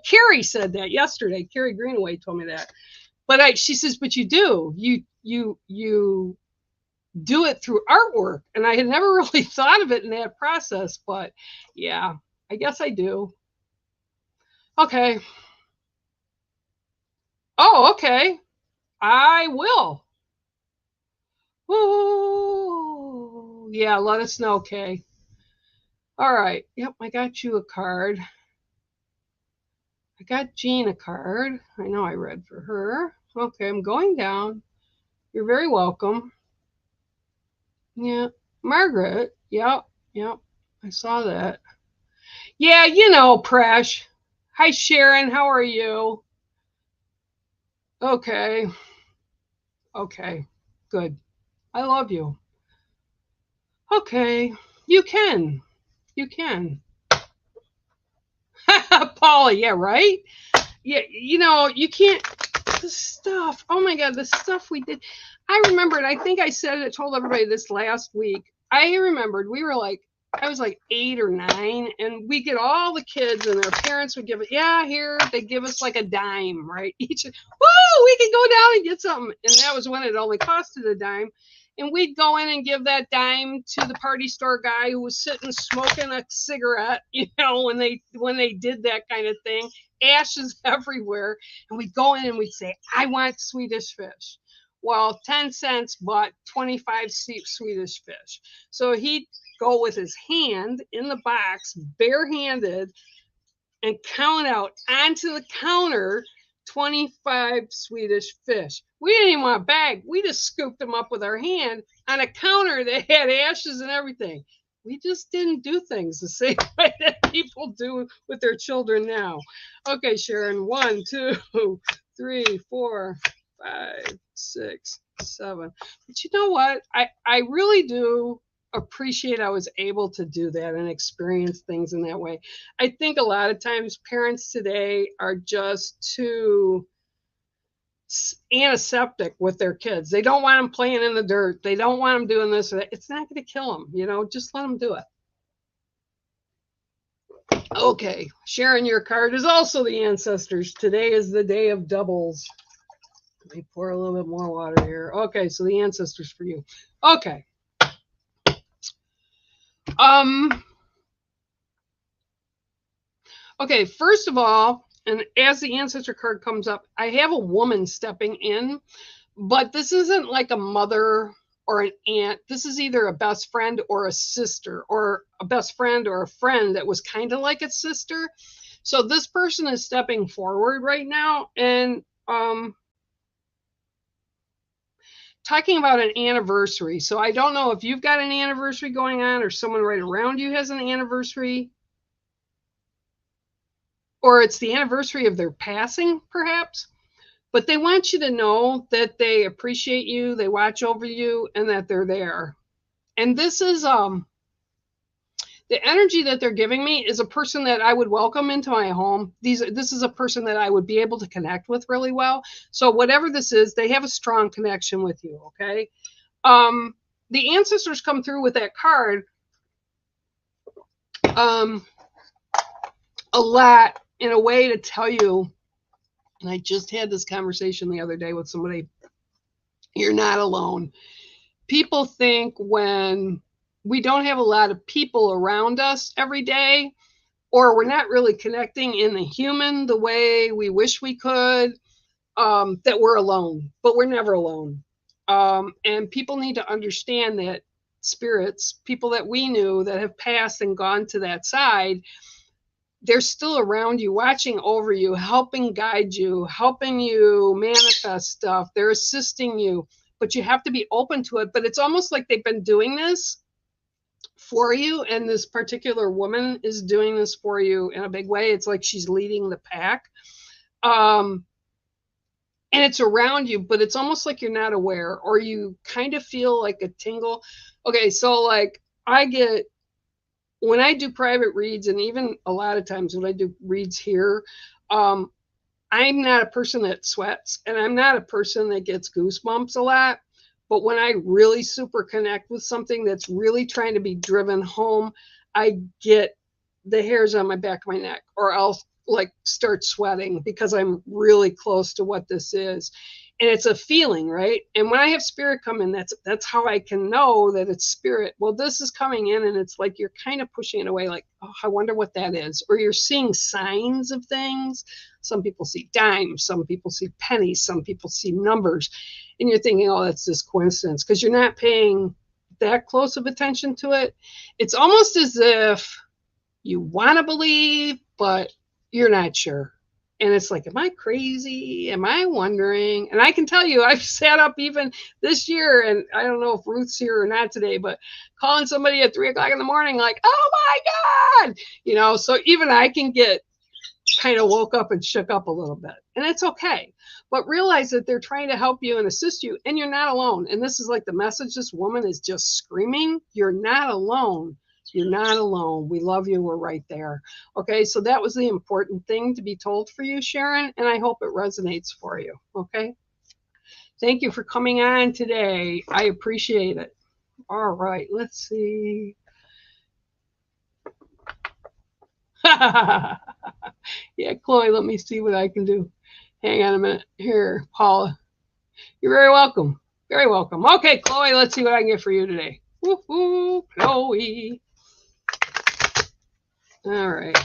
Carrie said that yesterday. Carrie Greenaway told me that. But she says, but you do. You do it through artwork. And I had never really thought of it in that process. But yeah, I guess I do. Okay. Oh, okay. I will. Ooh, yeah, let us know, Kay. All right. Yep, I got you a card. I got Jean a card. I know I read for her. Okay, I'm going down. You're very welcome. Yeah. Margaret. Yep. I saw that. Yeah, Presh. Hi, Sharon. How are you? Okay. Good. I love you. Okay. You can. Paula, yeah, right? Yeah, you can't. The stuff. Oh my God, the stuff we did. I remembered, I think I told everybody this last week. I remembered we were like I was like 8 or 9, and we get all the kids, and their parents would give it. Yeah, here they give us like a dime, right? Each, woo, we can go down and get something, and that was when it only costed a dime. And we'd go in and give that dime to the party store guy who was sitting smoking a cigarette. You know, when they did that kind of thing, ashes everywhere, and we'd go in and we'd say, "I want Swedish fish." Well, 10 cents bought 25 Swedish fish. So he'd go with his hand in the box, barehanded, and count out onto the counter 25 Swedish fish. We didn't even want a bag. We just scooped them up with our hand on a counter that had ashes and everything. We just didn't do things the same way that people do with their children now. Okay, Sharon, 1, 2, 3, 4, 5, 6, 7. But you know what? I really do appreciate I was able to do that and experience things in that way. I think a lot of times parents today are just too antiseptic with their kids. They don't want them playing in the dirt. They don't want them doing this or that. It's not going to kill them, you know, just let them do it. Okay, Sharon, your card is also the ancestors. Today is the day of doubles. Let me pour a little bit more water here. Okay, so the ancestors for you. Okay. Okay, first of all, and as the ancestor card comes up, I have a woman stepping in, but this isn't like a mother or an aunt. This is either a best friend or a sister, or a best friend or a friend that was kind of like a sister. So this person is stepping forward right now and talking about an anniversary. So I don't know if you've got an anniversary going on or someone right around you has an anniversary, or it's the anniversary of their passing, perhaps. But they want you to know that they appreciate you, they watch over you, and that they're there. And this is the energy that they're giving me is a person that I would welcome into my home. This is a person that I would be able to connect with really well. So whatever this is, they have a strong connection with you, okay? The ancestors come through with that card a lot in a way to tell you, and I just had this conversation the other day with somebody, you're not alone. People think when we don't have a lot of people around us every day, or we're not really connecting in the human the way we wish we could, that we're alone, but we're never alone. And people need to understand that spirits, people that we knew that have passed and gone to that side, they're still around you, watching over you, helping guide you, helping you manifest stuff. They're assisting you, but you have to be open to it. But it's almost like they've been doing this for you, and this particular woman is doing this for you in a big way. It's like she's leading the pack. And it's around you, but it's almost like you're not aware, or you kind of feel like a tingle. Okay, so like when I do private reads, and even a lot of times when I do reads here, I'm not a person that sweats, and I'm not a person that gets goosebumps a lot. But when I really super connect with something that's really trying to be driven home, I get the hairs on my back of my neck, or I'll like start sweating because I'm really close to what this is. And it's a feeling, right? And when I have spirit come in, that's how I can know that it's spirit. Well, this is coming in, and it's like you're kind of pushing it away, like, oh, I wonder what that is. Or you're seeing signs of things. Some people see dimes, some people see pennies, some people see numbers. And you're thinking, oh, that's just coincidence, because you're not paying that close of attention to it. It's almost as if you want to believe, but you're not sure. And it's like, am I crazy? Am I wondering? And I can tell you, I've sat up even this year, and I don't know if Ruth's here or not today, but calling somebody at 3 o'clock in the morning, like, oh my God, you know, so even I can get kind of woke up and shook up a little bit, and it's okay. But realize that they're trying to help you and assist you, and you're not alone. And this is like the message this woman is just screaming. You're not alone. You're not alone. We love you. We're right there. Okay, so that was the important thing to be told for you, Sharon, and I hope it resonates for you. Okay, thank you for coming on today. I appreciate it. All right, let's see. Yeah, Chloe, let me see what I can do. Hang on a minute. Here, Paula. You're very welcome. Very welcome. Okay, Chloe, let's see what I can get for you today. Woo-hoo, Chloe. All right.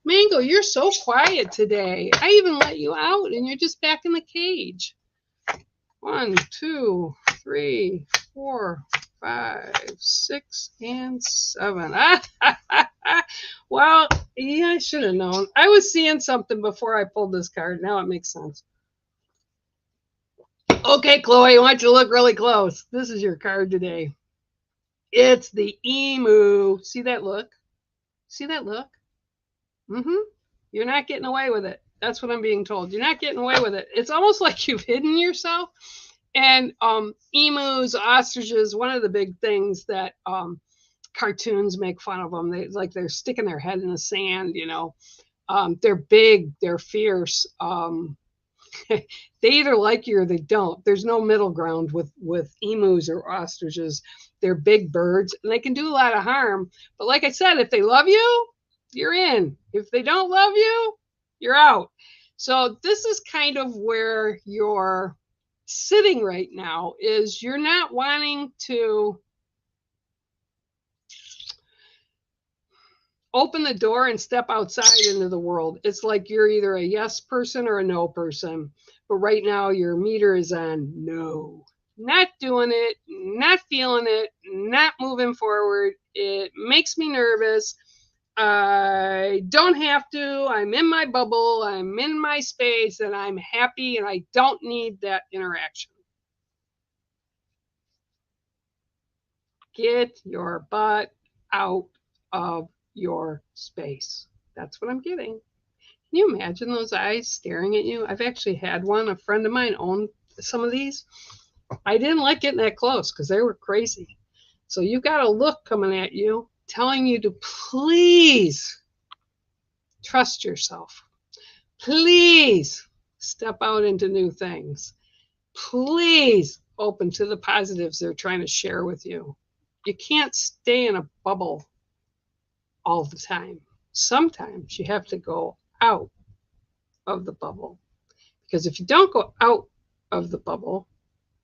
Mango, you're so quiet today. I even let you out and you're just back in the cage. 1, 2, 3, 4, 5, 6, and 7. Well, yeah, I should have known. I was seeing something before I pulled this card. Now it makes sense. Okay, Chloe, I want you to look really close. This is your card today. It's the emu. See that look? See that look? Mm-hmm. You're not getting away with it. That's what I'm being told. You're not getting away with it. It's almost like you've hidden yourself. And emus, ostriches, one of the big things that cartoons make fun of them. They're sticking their head in the sand, you know. They're big, they're fierce. They either like you or they don't. There's no middle ground with emus or ostriches. They're big birds and they can do a lot of harm. But like I said, if they love you, you're in. If they don't love you, you're out. So this is kind of where you're sitting right now, is you're not wanting to open the door and step outside into the world. It's like you're either a yes person or a no person. But right now your meter is on no. Not doing it, not feeling it, not moving forward. It makes me nervous. I don't have to. I'm in my bubble. I'm in my space and I'm happy and I don't need that interaction. Get your butt out of your space. That's what I'm getting. Can you imagine those eyes staring at you? I've actually had one. A friend of mine owned some of these. I didn't like getting that close because they were crazy. So you've got a look coming at you telling you to please trust yourself. Please step out into new things. Please open to the positives they're trying to share with you. You can't stay in a bubble all the time. Sometimes you have to go out of the bubble. Because if you don't go out of the bubble,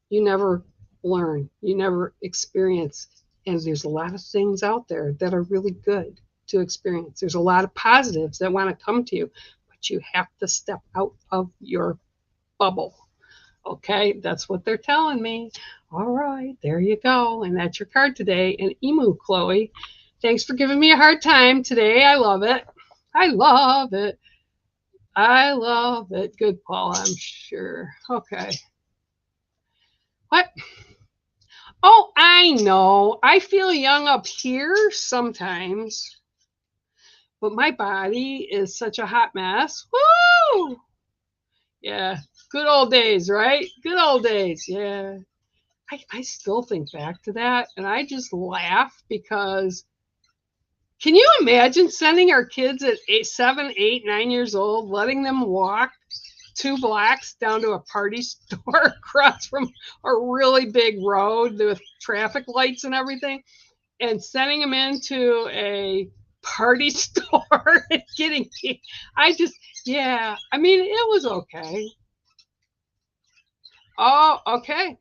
you never learn, you never experience. And there's a lot of things out there that are really good to experience. There's a lot of positives that want to come to you, but you have to step out of your bubble. Okay, that's what they're telling me. All right, there you go. And that's your card today. And Emu, Chloe, thanks for giving me a hard time today. I love it. I love it. I love it. Good, Paul, I'm sure. Okay. What? Oh, I know. I feel young up here sometimes, but my body is such a hot mess. Woo! Yeah, good old days, right? Good old days. Yeah. I still think back to that and I just laugh because can you imagine sending our kids at 7, 8, 9 years old, letting them walk 2 blocks down to a party store across from a really big road with traffic lights and everything, and sending them into a party store and getting, yeah, I mean, it was okay. Oh, okay.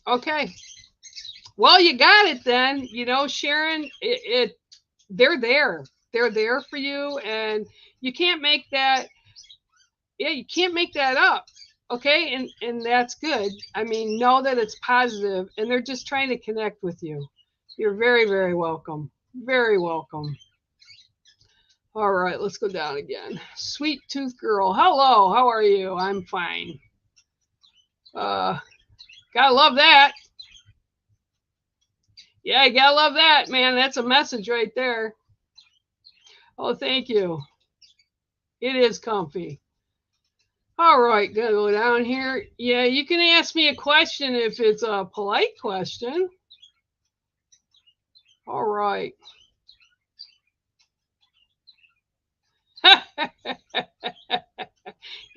Okay. Well, you got it then. You know, Sharon, they're there. They're there for you, and you can't make that. Yeah, you can't make that up. Okay, and that's good. I mean, know that it's positive, and they're just trying to connect with you. You're very, very welcome. Very welcome. All right, let's go down again. Sweet Tooth Girl, hello. How are you? I'm fine. Gotta love that. Yeah, you gotta love that, man. That's a message right there. Oh, thank you. It is comfy. All right, gonna go down here. Yeah, you can ask me a question if it's a polite question. All right.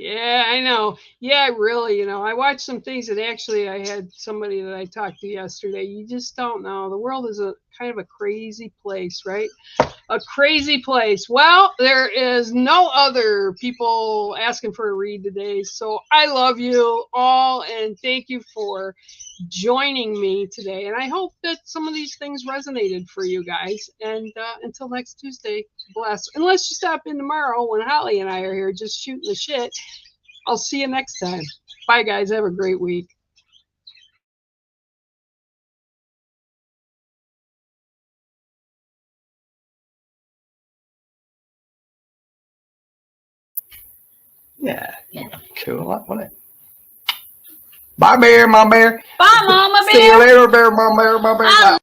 Yeah, I know. Yeah, really, I watched some things, and actually I had somebody that I talked to yesterday. You just don't know. The world is a kind of a crazy place, right? A crazy place. Well, there is no other people asking for a read today. So I love you all, and thank you for joining me today. And I hope that some of these things resonated for you guys. And until next Tuesday, bless. Unless you stop in tomorrow when Holly and I are here just shooting the shit. I'll see you next time. Bye, guys. Have a great week. Yeah. Cool. Wasn't it? Bye, bear, Mom Bear. Bye, Mama See you Bear. later, bear, Mom Bear, Mom Bear. Bye.